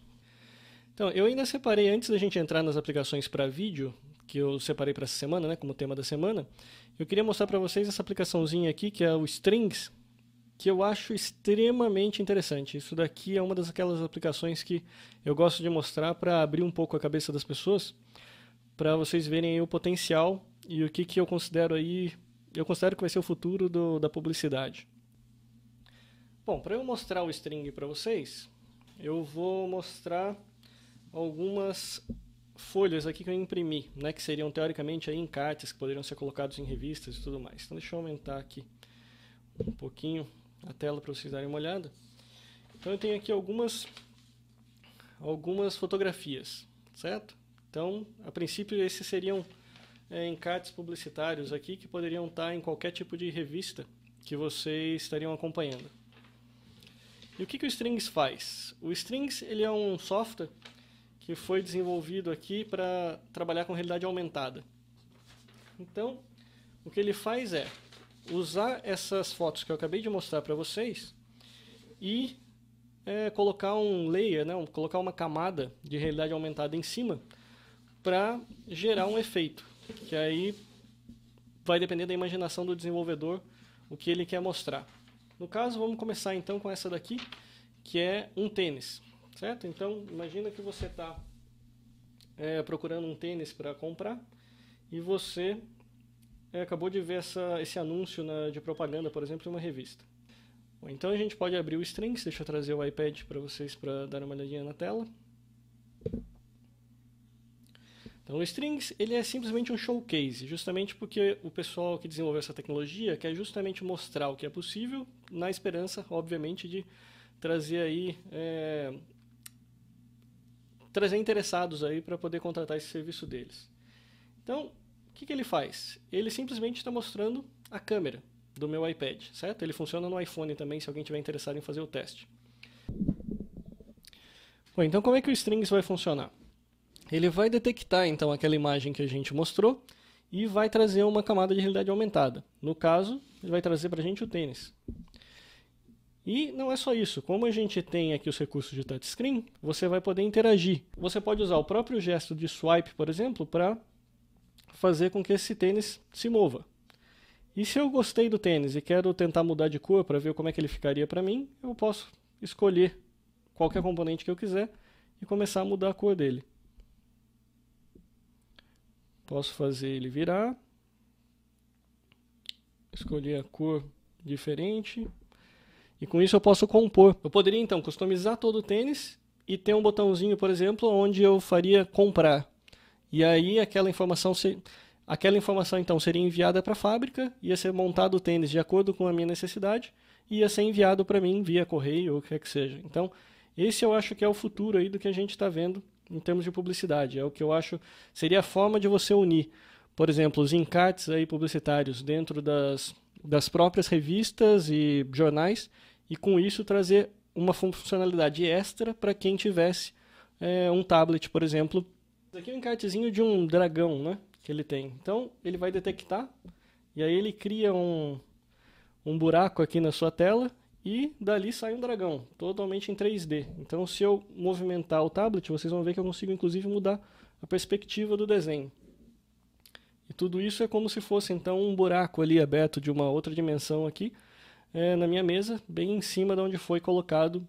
Speaker 1: Então, eu ainda separei, antes da gente entrar nas aplicações para vídeo, que eu separei para essa semana, né, como tema da semana, eu queria mostrar para vocês essa aplicaçãozinha aqui, que é o Strings, que eu acho extremamente interessante. Isso daqui é uma daquelas aplicações que eu gosto de mostrar para abrir um pouco a cabeça das pessoas, para vocês verem aí o potencial e o que eu considero aí, eu considero que vai ser o futuro da publicidade. Bom, para eu mostrar o String para vocês, eu vou mostrar algumas folhas aqui que eu imprimi, né, que seriam teoricamente aí encartes que poderiam ser colocados em revistas e tudo mais. Então deixa eu aumentar aqui um pouquinho a tela para vocês darem uma olhada. Então eu tenho aqui algumas fotografias, certo? Então, a princípio esses seriam encartes publicitários aqui que poderiam estar em qualquer tipo de revista que vocês estariam acompanhando. E o que o Strings faz? O Strings ele é um software que foi desenvolvido aqui para trabalhar com realidade aumentada. Então, o que ele faz é usar essas fotos que eu acabei de mostrar para vocês e colocar um layer, né, colocar uma camada de realidade aumentada em cima para gerar um efeito, que aí vai depender da imaginação do desenvolvedor o que ele quer mostrar. No caso, vamos começar então com essa daqui, que é um tênis, certo? Então, imagina que você está procurando um tênis para comprar e você acabou de ver esse anúncio de propaganda, por exemplo, em uma revista. Bom, então a gente pode abrir o Strings, deixa eu trazer o iPad para vocês para dar uma olhadinha na tela. Então o Strings ele é simplesmente um showcase, justamente porque o pessoal que desenvolveu essa tecnologia quer justamente mostrar o que é possível, na esperança, obviamente, de trazer aí trazer interessados aí para poder contratar esse serviço deles. Então, o que ele faz? Ele simplesmente está mostrando a câmera do meu iPad, certo? Ele funciona no iPhone também, se alguém tiver interessado em fazer o teste. Bom, então como é que o Strings vai funcionar? Ele vai detectar então aquela imagem que a gente mostrou e vai trazer uma camada de realidade aumentada. No caso, ele vai trazer para a gente o tênis. E não é só isso, como a gente tem aqui os recursos de touchscreen, você vai poder interagir. Você pode usar o próprio gesto de swipe, por exemplo, para fazer com que esse tênis se mova. E se eu gostei do tênis e quero tentar mudar de cor para ver como é que ele ficaria para mim, eu posso escolher qualquer componente que eu quiser e começar a mudar a cor dele. Posso fazer ele virar, escolher a cor diferente, e com isso eu posso compor. Eu poderia então customizar todo o tênis e ter um botãozinho, por exemplo, onde eu faria comprar. E aí aquela informação então seria enviada para a fábrica, ia ser montado o tênis de acordo com a minha necessidade, e ia ser enviado para mim via correio ou o que quer que seja. Então, esse eu acho que é o futuro aí do que a gente está vendo em termos de publicidade. É o que eu acho seria a forma de você unir, por exemplo, os encartes aí publicitários dentro das próprias revistas e jornais, e com isso trazer uma funcionalidade extra para quem tivesse um tablet, por exemplo. Aqui é um encartezinho de um dragão, né, que ele tem. Então, ele vai detectar, e aí ele cria um buraco aqui na sua tela, e dali sai um dragão, totalmente em 3D. Então, se eu movimentar o tablet, vocês vão ver que eu consigo, inclusive, mudar a perspectiva do desenho. E tudo isso é como se fosse, então, um buraco ali aberto de uma outra dimensão aqui, na minha mesa, bem em cima de onde foi colocado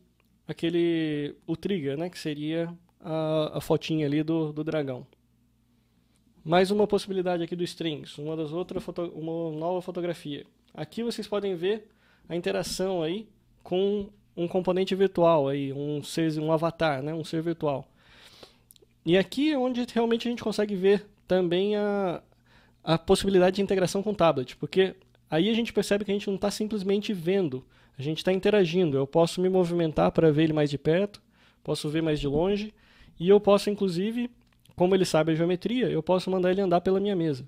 Speaker 1: o trigger, né, que seria a fotinha ali do dragão. Mais uma possibilidade aqui do Strings, uma nova fotografia. Aqui vocês podem ver a interação aí com um componente virtual, aí, um avatar, né, um ser virtual. E aqui é onde realmente a gente consegue ver também a possibilidade de integração com o tablet, porque aí a gente percebe que a gente não está simplesmente vendo, a gente está interagindo. Eu posso me movimentar para ver ele mais de perto, posso ver mais de longe, e eu posso, inclusive, como ele sabe a geometria, eu posso mandar ele andar pela minha mesa.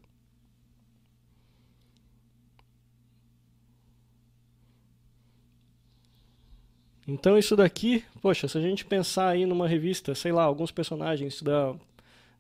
Speaker 1: Então isso daqui, poxa, se a gente pensar aí numa revista, sei lá, alguns personagens da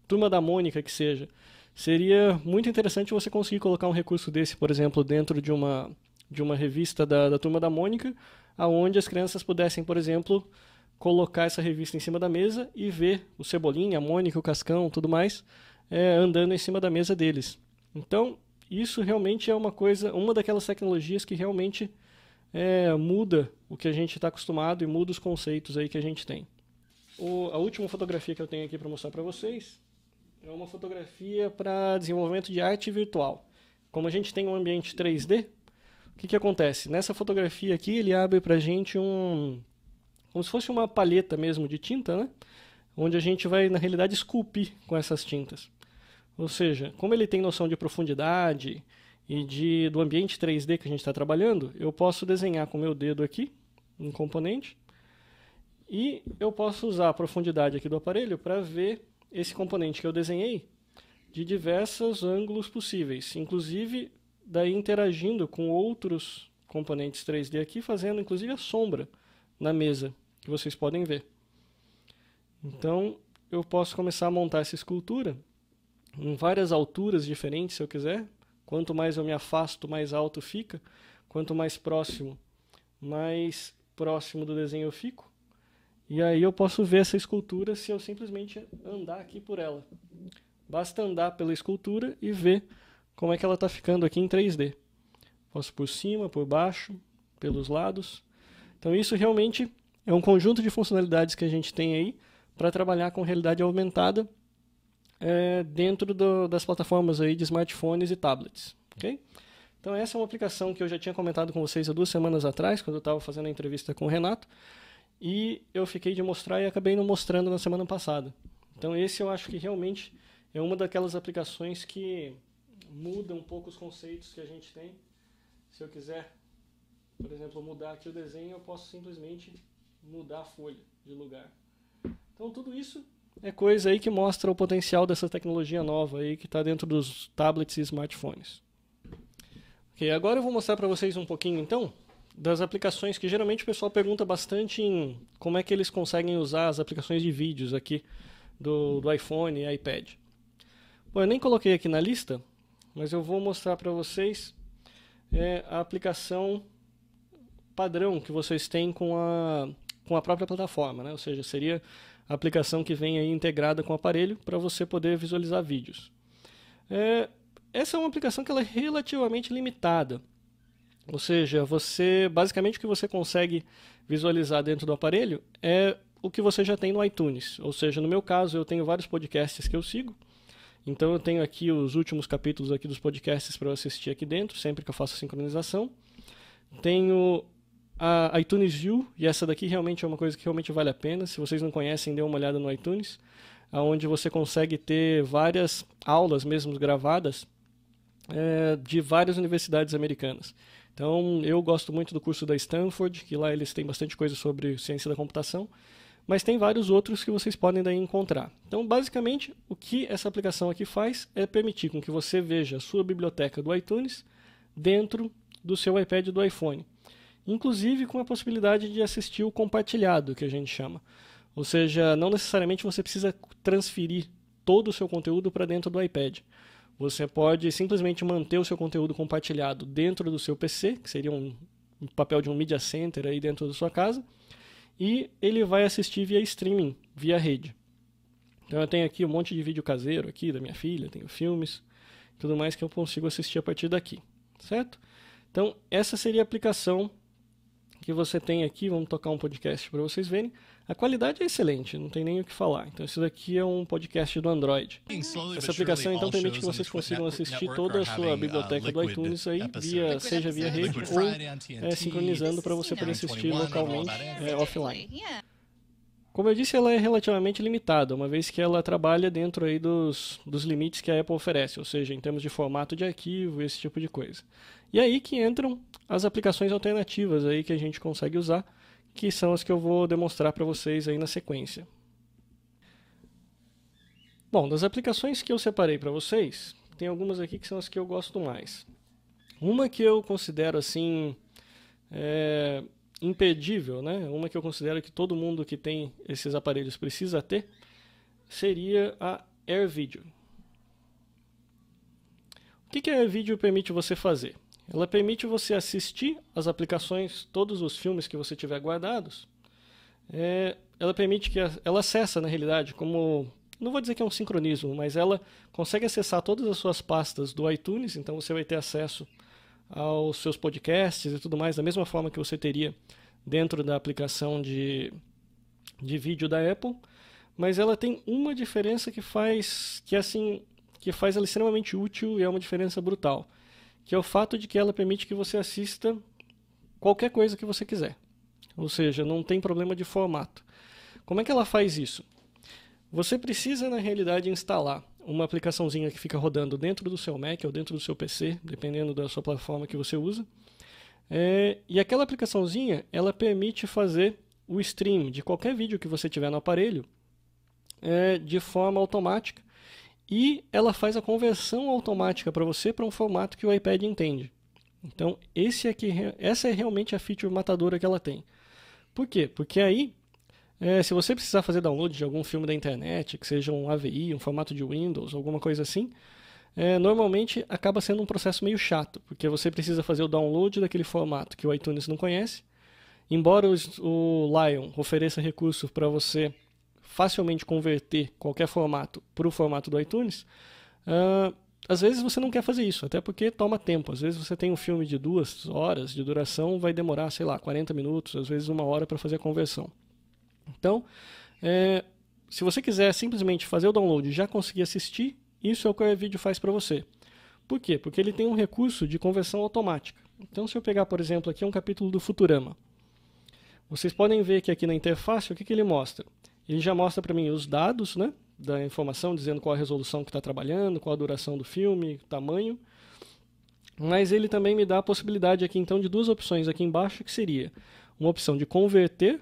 Speaker 1: Turma da Mônica que seja, seria muito interessante você conseguir colocar um recurso desse, por exemplo, dentro de uma revista da Turma da Mônica, onde as crianças pudessem, por exemplo, colocar essa revista em cima da mesa e ver o Cebolinha, a Mônica, o Cascão, tudo mais, andando em cima da mesa deles. Então, isso realmente é uma daquelas tecnologias que realmente muda o que a gente está acostumado e muda os conceitos aí que a gente tem. A última fotografia que eu tenho aqui para mostrar para vocês é uma fotografia para desenvolvimento de arte virtual. Como a gente tem um ambiente 3D, o que acontece? Nessa fotografia aqui ele abre para a gente como se fosse uma palheta mesmo de tinta, né? Onde a gente vai, na realidade, esculpir com essas tintas. Ou seja, como ele tem noção de profundidade e do ambiente 3D que a gente está trabalhando, eu posso desenhar com o meu dedo aqui, um componente, e eu posso usar a profundidade aqui do aparelho para ver esse componente que eu desenhei de diversos ângulos possíveis, inclusive daí interagindo com outros componentes 3D aqui, fazendo inclusive a sombra na mesa, que vocês podem ver. Então, eu posso começar a montar essa escultura em várias alturas diferentes, se eu quiser. Quanto mais eu me afasto, mais alto fica. Quanto mais próximo do desenho eu fico. E aí eu posso ver essa escultura se eu simplesmente andar aqui por ela. Basta andar pela escultura e ver como é que ela está ficando aqui em 3D. Posso por cima, por baixo, pelos lados. Então isso realmente é um conjunto de funcionalidades que a gente tem aí para trabalhar com realidade aumentada dentro das plataformas aí de smartphones e tablets. Okay? Então essa é uma aplicação que eu já tinha comentado com vocês há 2 semanas atrás, quando eu estava fazendo a entrevista com o Renato, e eu fiquei de mostrar e acabei não mostrando na semana passada. Então esse eu acho que realmente é uma daquelas aplicações que muda um pouco os conceitos que a gente tem. Se eu quiser, por exemplo, mudar aqui o desenho, eu posso simplesmente mudar a folha de lugar. Então tudo isso é coisa aí que mostra o potencial dessa tecnologia nova aí que está dentro dos tablets e smartphones. Ok, agora eu vou mostrar para vocês um pouquinho então das aplicações que geralmente o pessoal pergunta bastante em como é que eles conseguem usar as aplicações de vídeos aqui do iPhone e iPad. Bom, eu nem coloquei aqui na lista, mas eu vou mostrar para vocês a aplicação padrão que vocês têm com a própria plataforma, né? Ou seja, seria a aplicação que vem aí integrada com o aparelho para você poder visualizar vídeos. Essa é uma aplicação que ela é relativamente limitada. Ou seja, basicamente o que você consegue visualizar dentro do aparelho é o que você já tem no iTunes. Ou seja, no meu caso, eu tenho vários podcasts que eu sigo. Então eu tenho aqui os últimos capítulos aqui dos podcasts para eu assistir aqui dentro, sempre que eu faço a sincronização. Tenho a iTunes View, e essa daqui realmente é uma coisa que realmente vale a pena. Se vocês não conhecem, dê uma olhada no iTunes, onde você consegue ter várias aulas mesmo gravadas de várias universidades americanas. Então, eu gosto muito do curso da Stanford, que lá eles têm bastante coisa sobre ciência da computação, mas tem vários outros que vocês podem daí encontrar. Então, basicamente, o que essa aplicação aqui faz é permitir com que você veja a sua biblioteca do iTunes dentro do seu iPad e do iPhone. Inclusive com a possibilidade de assistir o compartilhado, que a gente chama. Ou seja, não necessariamente você precisa transferir todo o seu conteúdo para dentro do iPad. Você pode simplesmente manter o seu conteúdo compartilhado dentro do seu PC, que seria um papel de um media center aí dentro da sua casa, e ele vai assistir via streaming, via rede. Então eu tenho aqui um monte de vídeo caseiro aqui da minha filha, tenho filmes, tudo mais que eu consigo assistir a partir daqui, certo? Então essa seria a aplicação que você tem aqui. Vamos tocar um podcast para vocês verem. A qualidade é excelente, não tem nem o que falar. Então isso daqui é um podcast do Android. Essa aplicação então permite que vocês consigam assistir toda a sua biblioteca do iTunes aí, seja via rede ou sincronizando para você poder assistir localmente offline. Como eu disse, ela é relativamente limitada, uma vez que ela trabalha dentro aí dos limites que a Apple oferece, ou seja, em termos de formato de arquivo, esse tipo de coisa. E aí que entram as aplicações alternativas aí que a gente consegue usar, que são as que eu vou demonstrar para vocês aí na sequência. Bom, das aplicações que eu separei para vocês, tem algumas aqui que são as que eu gosto mais. Uma que eu considero assim imperdível, né? Uma que eu considero que todo mundo que tem esses aparelhos precisa ter, seria a AirVideo. O que a AirVideo permite você fazer? Ela permite você assistir as aplicações, todos os filmes que você tiver guardados. Ela permite que ela acessa, na realidade, como, não vou dizer que é um sincronismo, mas ela consegue acessar todas as suas pastas do iTunes, então você vai ter acesso aos seus podcasts e tudo mais, da mesma forma que você teria dentro da aplicação de vídeo da Apple, mas ela tem uma diferença que faz ela extremamente útil e é uma diferença brutal, que é o fato de que ela permite que você assista qualquer coisa que você quiser. Ou seja, não tem problema de formato. Como é que ela faz isso? Você precisa, na realidade, instalar uma aplicaçãozinha que fica rodando dentro do seu Mac ou dentro do seu PC, dependendo da sua plataforma que você usa. E aquela aplicaçãozinha, ela permite fazer o stream de qualquer vídeo que você tiver no aparelho de forma automática. E ela faz a conversão automática para você para um formato que o iPad entende. Então, essa é realmente a feature matadora que ela tem. Por quê? Porque aí, se você precisar fazer download de algum filme da internet, que seja um AVI, um formato de Windows, alguma coisa assim, normalmente acaba sendo um processo meio chato, porque você precisa fazer o download daquele formato que o iTunes não conhece. Embora o Lion ofereça recursos para você facilmente converter qualquer formato para o formato do iTunes, às vezes você não quer fazer isso, até porque toma tempo. Às vezes você tem um filme de 2 horas de duração, vai demorar, sei lá, 40 minutos, às vezes 1 hora para fazer a conversão. Então, se você quiser simplesmente fazer o download e já conseguir assistir, isso é o que o AirVideo faz para você. Por quê? Porque ele tem um recurso de conversão automática. Então, se eu pegar, por exemplo, aqui um capítulo do Futurama, vocês podem ver que aqui na interface, o que ele mostra? Ele já mostra para mim os dados, né, da informação, dizendo qual a resolução que está trabalhando, qual a duração do filme, tamanho. Mas ele também me dá a possibilidade aqui, então, de 2 opções aqui embaixo, que seria uma opção de converter,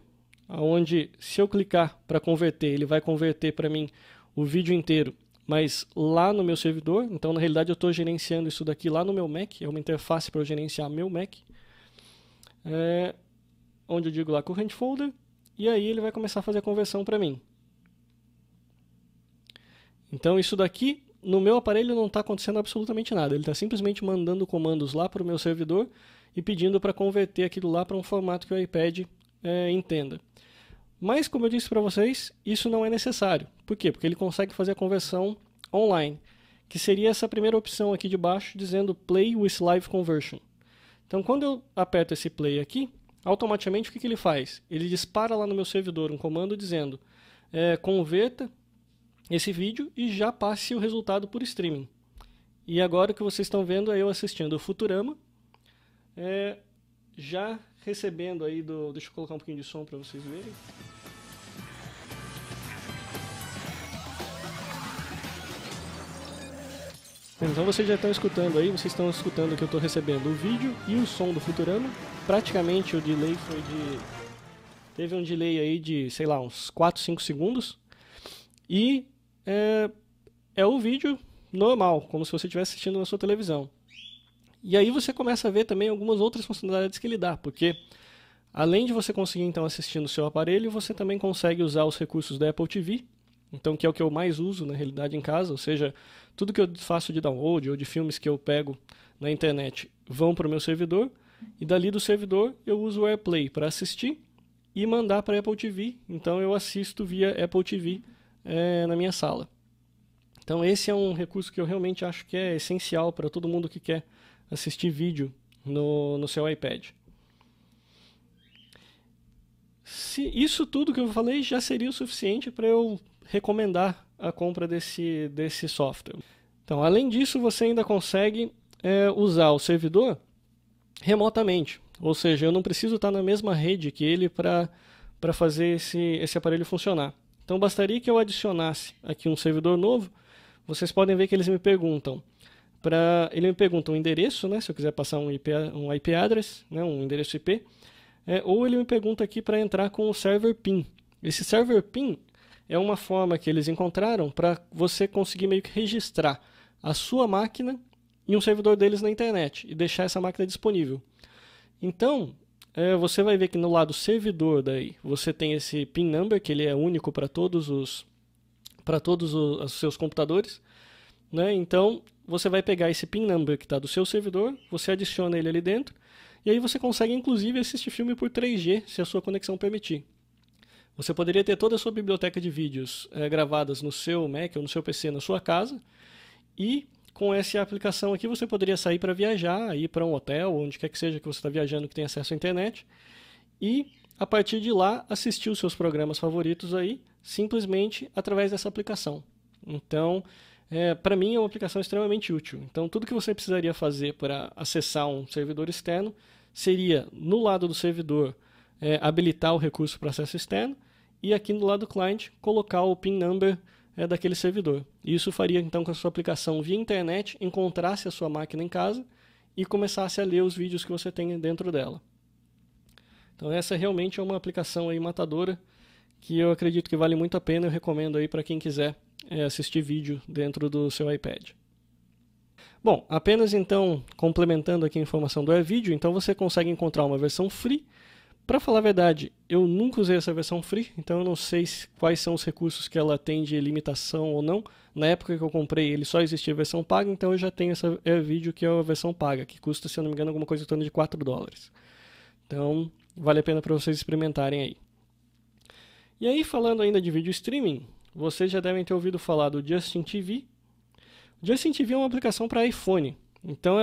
Speaker 1: onde se eu clicar para converter, ele vai converter para mim o vídeo inteiro, mas lá no meu servidor. Então, na realidade, eu estou gerenciando isso daqui lá no meu Mac, é uma interface para eu gerenciar meu Mac, onde eu digo lá Current Folder, e aí ele vai começar a fazer a conversão para mim. Então, isso daqui, no meu aparelho, não está acontecendo absolutamente nada. Ele está simplesmente mandando comandos lá para o meu servidor e pedindo para converter aquilo lá para um formato que o iPad entenda. Mas, como eu disse para vocês, isso não é necessário. Por quê? Porque ele consegue fazer a conversão online, que seria essa primeira opção aqui de baixo, dizendo Play with Live Conversion. Então, quando eu aperto esse Play aqui, automaticamente o que ele faz? Ele dispara lá no meu servidor um comando dizendo converta esse vídeo e já passe o resultado por streaming. E agora o que vocês estão vendo é eu assistindo o Futurama, já recebendo aí do... Deixa eu colocar um pouquinho de som para vocês verem. Então vocês já estão escutando aí, vocês estão escutando que eu estou recebendo o vídeo e o som do Futurama. Praticamente o delay foi de... Teve um delay aí de, sei lá, uns 4, 5 segundos. E é o vídeo normal, como se você estivesse assistindo na sua televisão. E aí você começa a ver também algumas outras funcionalidades que ele dá, porque além de você conseguir então assistir no seu aparelho, você também consegue usar os recursos da Apple TV, então que é o que eu mais uso na realidade em casa, ou seja, tudo que eu faço de download ou de filmes que eu pego na internet vão para o meu servidor, e dali do servidor eu uso o AirPlay para assistir e mandar para a Apple TV, então eu assisto via Apple TV na minha sala. Então esse é um recurso que eu realmente acho que é essencial para todo mundo que quer assistir vídeo no seu iPad. Se isso tudo que eu falei já seria o suficiente para eu recomendar a compra desse software. Então, além disso, você ainda consegue usar o servidor remotamente. Ou seja, eu não preciso estar na mesma rede que ele para fazer esse aparelho funcionar. Então, bastaria que eu adicionasse aqui um servidor novo. Vocês podem ver que eles me perguntam. Ele me pergunta um endereço, né, se eu quiser passar um IP address, né, um endereço IP, ou ele me pergunta aqui para entrar com o server PIN. Esse server PIN é uma forma que eles encontraram para você conseguir meio que registrar a sua máquina em um servidor deles na internet e deixar essa máquina disponível. Então, você vai ver que no lado servidor daí você tem esse PIN number, que ele é único para todos os seus computadores, né? Então, você vai pegar esse PIN number que está do seu servidor, você adiciona ele ali dentro, e aí você consegue inclusive assistir filme por 3G, se a sua conexão permitir. Você poderia ter toda a sua biblioteca de vídeos gravadas no seu Mac ou no seu PC na sua casa, e com essa aplicação aqui você poderia sair para viajar, ir para um hotel, onde quer que seja que você está viajando que tem acesso à internet, e a partir de lá assistir os seus programas favoritos aí, simplesmente através dessa aplicação. Então, para mim é uma aplicação extremamente útil. Então, tudo que você precisaria fazer para acessar um servidor externo seria, no lado do servidor, habilitar o recurso para acesso externo, e aqui no lado do cliente, colocar o PIN number daquele servidor. Isso faria então que a sua aplicação via internet encontrasse a sua máquina em casa e começasse a ler os vídeos que você tem dentro dela. Então essa realmente é uma aplicação aí matadora que eu acredito que vale muito a pena. Eu recomendo aí para quem quiser assistir vídeo dentro do seu iPad. Bom, apenas então complementando aqui a informação do AirVideo, então você consegue encontrar uma versão free. Para falar a verdade, eu nunca usei essa versão free, então eu não sei quais são os recursos que ela tem de limitação ou não. Na época que eu comprei, ele só existia a versão paga, então eu já tenho essa AirVideo que é a versão paga, que custa, se eu não me engano, alguma coisa em torno de $4. Então, vale a pena para vocês experimentarem aí. E aí, falando ainda de vídeo streaming, vocês já devem ter ouvido falar do Justin TV. Justin TV é uma aplicação para iPhone. Então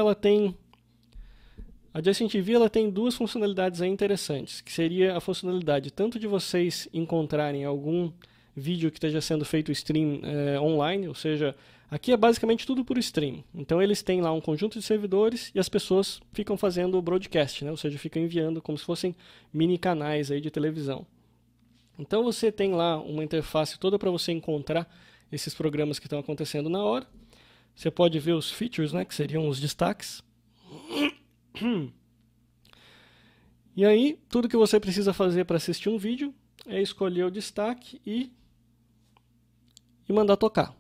Speaker 1: a Justin TV ela tem duas funcionalidades aí interessantes, que seria a funcionalidade tanto de vocês encontrarem algum vídeo que esteja sendo feito stream online, ou seja, aqui é basicamente tudo por stream. Então eles têm lá um conjunto de servidores e as pessoas ficam fazendo o broadcast, né? Ou seja, ficam enviando como se fossem mini canais aí de televisão. Então você tem lá uma interface toda para você encontrar esses programas que estão acontecendo na hora. Você pode ver os features, né, que seriam os destaques. E aí, tudo que você precisa fazer para assistir um vídeo é escolher o destaque e mandar tocar.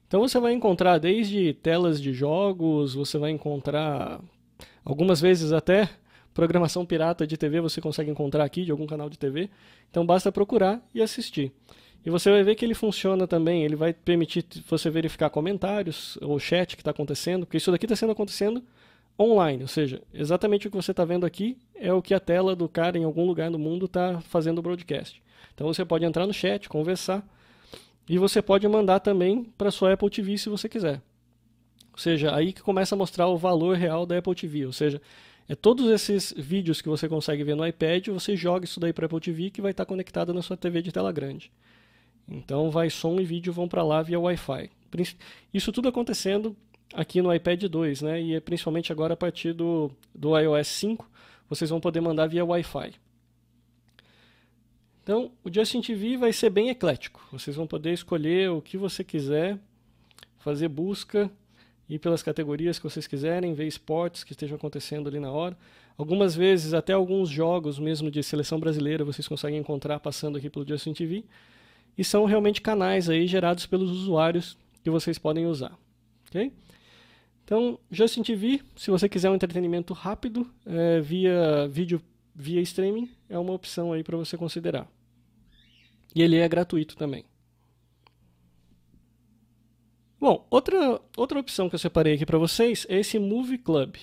Speaker 1: Então você vai encontrar desde telas de jogos, você vai encontrar algumas vezes até programação pirata de TV você consegue encontrar aqui de algum canal de TV. Então basta procurar e assistir. E você vai ver que ele funciona também, ele vai permitir você verificar comentários ou chat que está acontecendo, porque isso daqui está acontecendo online, ou seja, exatamente o que você está vendo aqui é o que a tela do cara em algum lugar do mundo está fazendo o broadcast. Então você pode entrar no chat, conversar, e você pode mandar também para sua Apple TV se você quiser. Ou seja, aí que começa a mostrar o valor real da Apple TV, ou seja, todos esses vídeos que você consegue ver no iPad, você joga isso daí para a Apple TV que vai estar conectada na sua TV de tela grande. Então som e vídeo vão para lá via Wi-Fi. Isso tudo acontecendo aqui no iPad 2, né? E é principalmente agora a partir do iOS 5, vocês vão poder mandar via Wi-Fi. Então, o Justin TV vai ser bem eclético. Vocês vão poder escolher o que você quiser, fazer busca, ir pelas categorias que vocês quiserem, ver esportes que estejam acontecendo ali na hora. Algumas vezes, até alguns jogos mesmo de seleção brasileira, vocês conseguem encontrar passando aqui pelo Justin TV. E são realmente canais aí gerados pelos usuários que vocês podem usar. Okay? Então, Justin TV, se você quiser um entretenimento rápido, via vídeo, via streaming, é uma opção aí para você considerar. E ele é gratuito também. Bom, outra opção que eu separei aqui para vocês é esse Movie Club.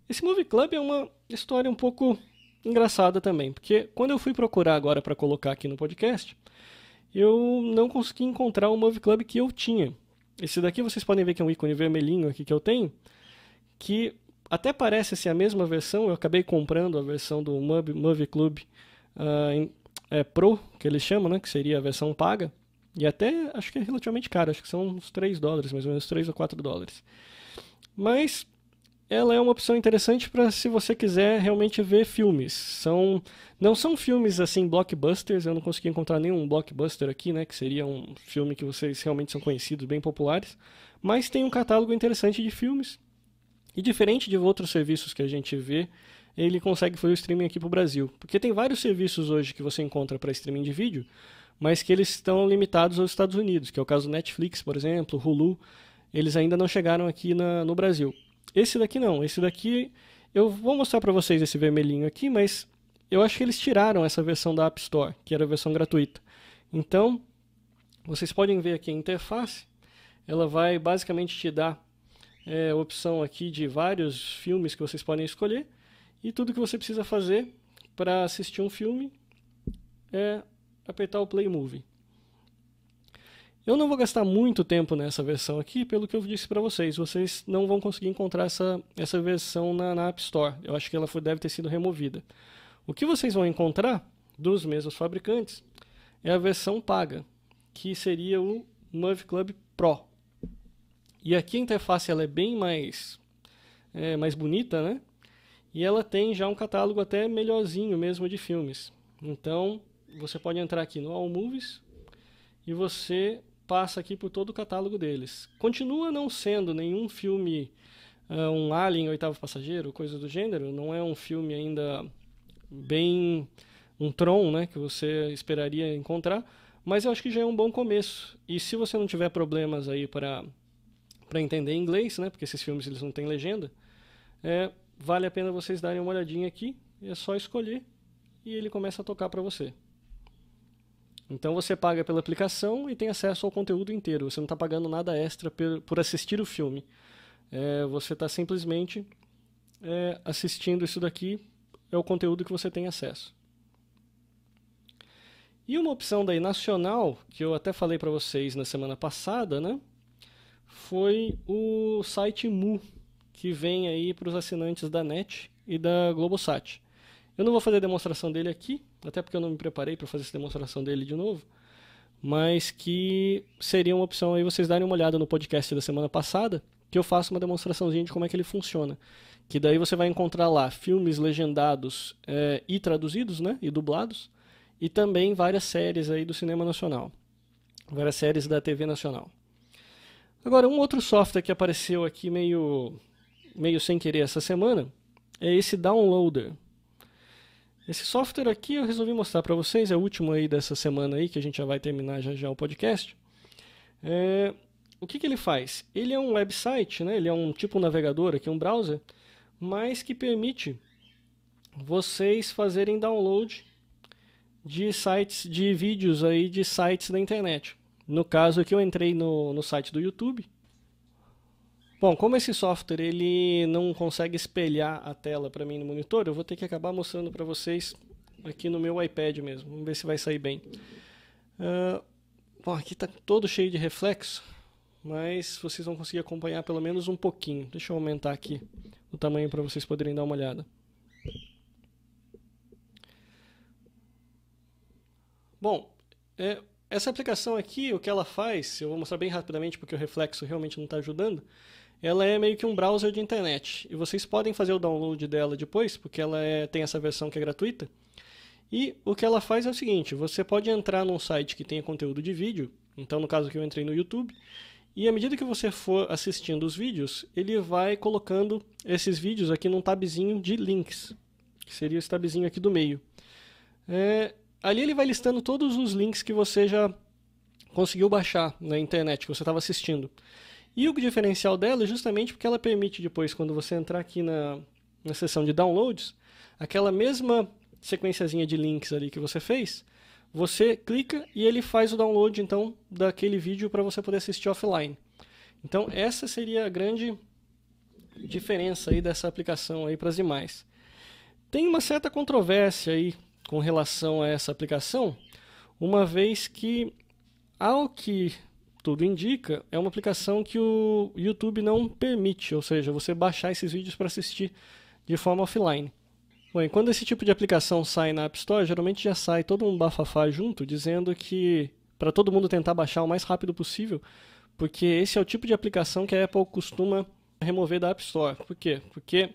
Speaker 1: Esse Movie Club é uma história um pouco engraçada também, porque quando eu fui procurar agora para colocar aqui no podcast, eu não consegui encontrar o Movie Club que eu tinha. Esse daqui vocês podem ver que é um ícone vermelhinho aqui que eu tenho, que até parece ser a mesma versão. Eu acabei comprando a versão do Movie Club Pro, que eles chamam, né, que seria a versão paga. E até acho que é relativamente caro, acho que são uns $3, mais ou menos $3 ou $4. Mas ela é uma opção interessante para se você quiser realmente ver filmes. Não são filmes assim blockbusters, eu não consegui encontrar nenhum blockbuster aqui, né, que seria um filme que vocês realmente são conhecidos, bem populares, mas tem um catálogo interessante de filmes. E diferente de outros serviços que a gente vê, ele consegue fazer o streaming aqui para o Brasil. Porque tem vários serviços hoje que você encontra para streaming de vídeo, mas que eles estão limitados aos Estados Unidos, que é o caso do Netflix, por exemplo, Hulu, eles ainda não chegaram aqui no Brasil. Esse daqui não, esse daqui eu vou mostrar para vocês esse vermelhinho aqui, mas eu acho que eles tiraram essa versão da App Store, que era a versão gratuita. Então, vocês podem ver aqui a interface, ela vai basicamente te dar a opção aqui de vários filmes que vocês podem escolher, e tudo que você precisa fazer para assistir um filme é apertar o Play Movie. Eu não vou gastar muito tempo nessa versão aqui, pelo que eu disse para vocês. Vocês não vão conseguir encontrar essa versão na App Store. Eu acho que ela deve ter sido removida. O que vocês vão encontrar dos mesmos fabricantes é a versão paga, que seria o Movie Club Pro. E aqui a interface ela é bem mais bonita, né? E ela tem já um catálogo até melhorzinho mesmo de filmes. Então, você pode entrar aqui no All Movies e você passa aqui por todo o catálogo deles. Continua não sendo nenhum filme, um Alien, Oitavo Passageiro, coisa do gênero. Não é um filme ainda bem um Tron, né, que você esperaria encontrar. Mas eu acho que já é um bom começo. E se você não tiver problemas aí para entender inglês, né, porque esses filmes eles não têm legenda, vale a pena vocês darem uma olhadinha aqui. É só escolher e ele começa a tocar para você. Então você paga pela aplicação e tem acesso ao conteúdo inteiro. Você não está pagando nada extra por assistir o filme. Você está simplesmente assistindo isso daqui, é o conteúdo que você tem acesso. E uma opção daí nacional, que eu até falei para vocês na semana passada, né? foi o site Mu, que vem aí para os assinantes da NET e da Globosat. Eu não vou fazer a demonstração dele aqui, até porque eu não me preparei para fazer essa demonstração dele de novo, mas que seria uma opção aí vocês darem uma olhada no podcast da semana passada, que eu faço uma demonstraçãozinha de como é que ele funciona. Que daí você vai encontrar lá filmes legendados e traduzidos, né, e dublados, e também várias séries aí do cinema nacional, várias séries da TV nacional. Agora, um outro software que apareceu aqui meio sem querer essa semana é esse Downloader. Esse software aqui eu resolvi mostrar para vocês, é o último aí dessa semana aí, que a gente já vai terminar já o podcast. O que ele faz? Ele é um website, né? Ele é um tipo um navegador aqui, um browser, mas que permite vocês fazerem download de sites, de vídeos aí de sites da internet. No caso aqui eu entrei no site do YouTube. Bom, como esse software ele não consegue espelhar a tela para mim no monitor, eu vou ter que acabar mostrando para vocês aqui no meu iPad mesmo. Vamos ver se vai sair bem. Bom, aqui está todo cheio de reflexo, mas vocês vão conseguir acompanhar pelo menos um pouquinho. Deixa eu aumentar aqui o tamanho para vocês poderem dar uma olhada. Bom, essa aplicação aqui, o que ela faz, eu vou mostrar bem rapidamente porque o reflexo realmente não está ajudando, ela é meio que um browser de internet. E vocês podem fazer o download dela depois, porque ela tem essa versão que é gratuita. E o que ela faz é o seguinte, você pode entrar num site que tenha conteúdo de vídeo, então no caso que eu entrei no YouTube, e à medida que você for assistindo os vídeos, ele vai colocando esses vídeos aqui num tabzinho de links, que seria esse tabzinho aqui do meio. Ali ele vai listando todos os links que você já conseguiu baixar na internet, que você estava assistindo. E o diferencial dela é justamente porque ela permite depois, quando você entrar aqui na seção de downloads, aquela mesma sequenciazinha de links ali que você fez, você clica e ele faz o download então daquele vídeo para você poder assistir offline. Então essa seria a grande diferença aí dessa aplicação aí para as demais. Tem uma certa controvérsia aí com relação a essa aplicação, uma vez que, ao que tudo indica, é uma aplicação que o YouTube não permite, ou seja, você baixar esses vídeos para assistir de forma offline. Bom, e quando esse tipo de aplicação sai na App Store, geralmente já sai todo um bafafá junto, dizendo que para todo mundo tentar baixar o mais rápido possível, porque esse é o tipo de aplicação que a Apple costuma remover da App Store. Por quê? Porque,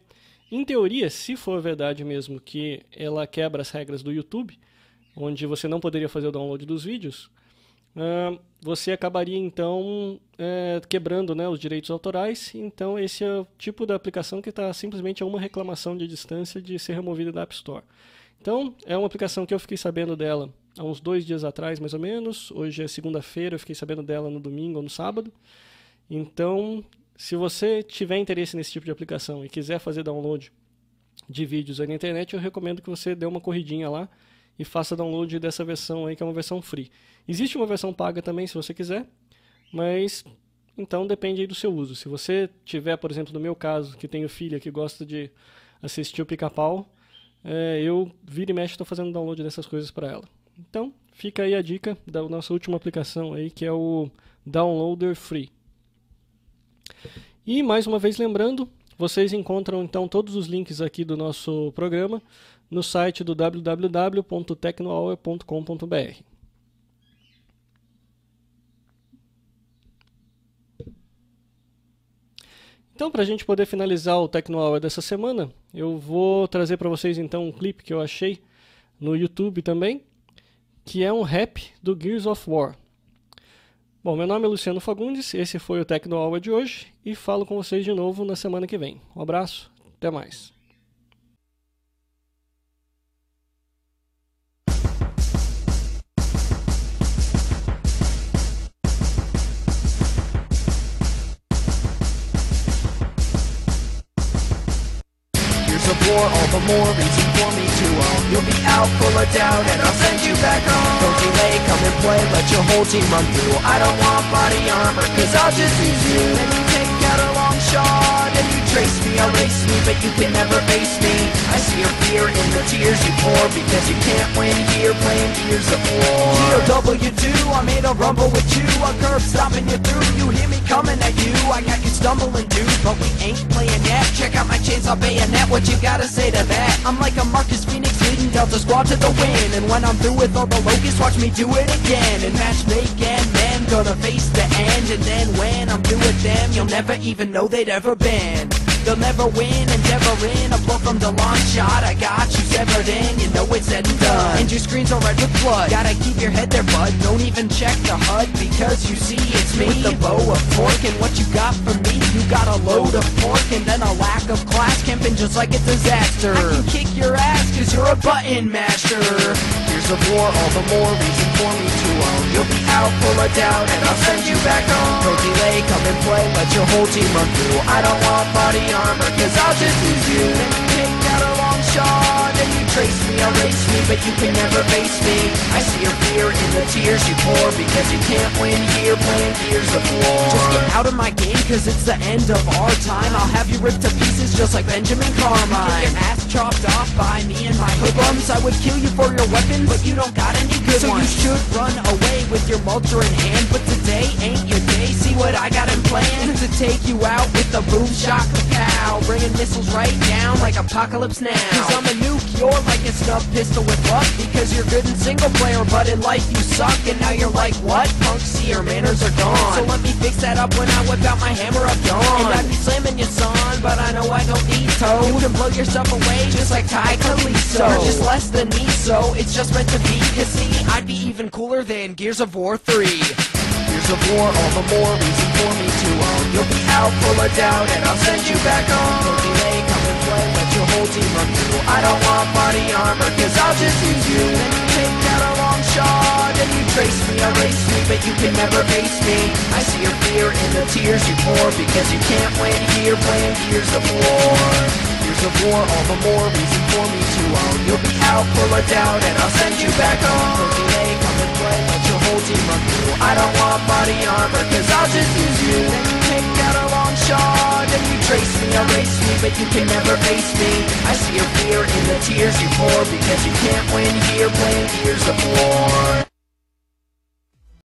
Speaker 1: em teoria, se for verdade mesmo que ela quebra as regras do YouTube, onde você não poderia fazer o download dos vídeos, você acabaria então quebrando, né, os direitos autorais. Então esse é o tipo de aplicação que está simplesmente a uma reclamação de distância de ser removida da App Store. Então é uma aplicação que eu fiquei sabendo dela há uns 2 dias atrás mais ou menos. Hoje é segunda-feira, eu fiquei sabendo dela no domingo ou no sábado. Então se você tiver interesse nesse tipo de aplicação e quiser fazer download de vídeos aí na internet, eu recomendo que você dê uma corridinha lá e faça download dessa versão aí, que é uma versão free. Existe uma versão paga também, se você quiser, mas então depende aí do seu uso. Se você tiver, por exemplo, no meu caso, que tenho filha que gosta de assistir o Pica-Pau, eu vira e mexe estou fazendo download dessas coisas para ela. Então, fica aí a dica da nossa última aplicação aí, que é o Downloader Free. E mais uma vez lembrando, vocês encontram então todos os links aqui do nosso programa no site do www.tecnohour.com.br. Então, para a gente poder finalizar o Tecno Hour dessa semana, eu vou trazer para vocês então um clipe que eu achei no YouTube também, que é um rap do Gears of War. Bom, meu nome é Luciano Fagundes, esse foi o Tecno Hour de hoje e falo com vocês de novo na semana que vem. Um abraço, até mais.
Speaker 2: War, all the more reason for me to own. You'll be out full of doubt and I'll send you back home. Don't delay, come and play, let your whole team run through. I don't want body armor, cause I'll just use you. Then you take out a long shot and you trace me, erase me, but you can never face me. I see your fear in the the tears you pour, because you can't win here playing Gears of War. GOW2, I made a rumble with you, a curve stopping you through. You hear me coming at you, I got you stumbling, dude, but we ain't playing yet. Check out my chainsaw bayonet, what you gotta say to that? I'm like a Marcus Phoenix leading Delta Squad to the win, and when I'm through with all the locusts, watch me do it again. And matchmake and then gonna face the end, and then when I'm through with them, you'll never even know they'd ever been. They'll never win, endeavoring a blow from the launch shot. I got you severed in, you know it's said and done, and your screen's all red with blood. Gotta keep your head there, bud, don't even check the HUD, because you see it's me with the bow of torque. And what you got from me, you got a load of pork, and then a lack of class, camping just like a disaster. I can kick your ass, cause you're a button masher. Gears of War, all the more reason for me to own. You'll be out full of doubt, and I'll send you back home. No delay, come and play, let your whole team run through. I don't want body armor, cause I'll just lose you. Then you take out a long shot, and you trace me, erase me, but you can never face me. I see your fear in the tears you pour, because you can't win here playing Gears of War. Just get out of my game, cause it's the end of our time. I'll have you ripped to pieces just like Benjamin Carmine. Get your ass chopped off by me and my hoodlums. I would kill you for your weapon, but you don't got any good ones. So you should run away with your Mulcher in hand, but today ain't your day. See what I got in plan? To take you out with the boom shock pow, bringing missiles right down like Apocalypse Now. Cause I'm a nuke, you're like a snub pistol with luck, because you're good in single player, but in life you suck. And now you're like, what? Punk, see your manners are gone. So let me fix that up when I whip out my hammer of dawn. And I'd be slamming you, son, but I know I don't need to. You can blow yourself away just like Ty Kalisto. You're just less than me, so it's just meant to be. Cause see, I'd be even cooler than Gears of War 3. Gears of War, all the more reason for me to own. You'll be out full of doubt, and I'll send you back home. No delay, come and play, let your whole team run through. I don't want body armor, cause I'll just use you. Then you take out a long shot, and you trace me, erase me, but you can never face me. I see your fear in the tears you pour, because you can't win here playing Gears of War. Gears of War, all the more reason for me to own. You'll be out full of doubt, and I'll send you back home. No delay, come and play, let your whole team run through. I don't want body armor, cause I'll just use you. Then you take out a long shot, and you trace me, erase me, but you can never face me. I see your fear in the tears you pour, because you can't win here playing Gears of War.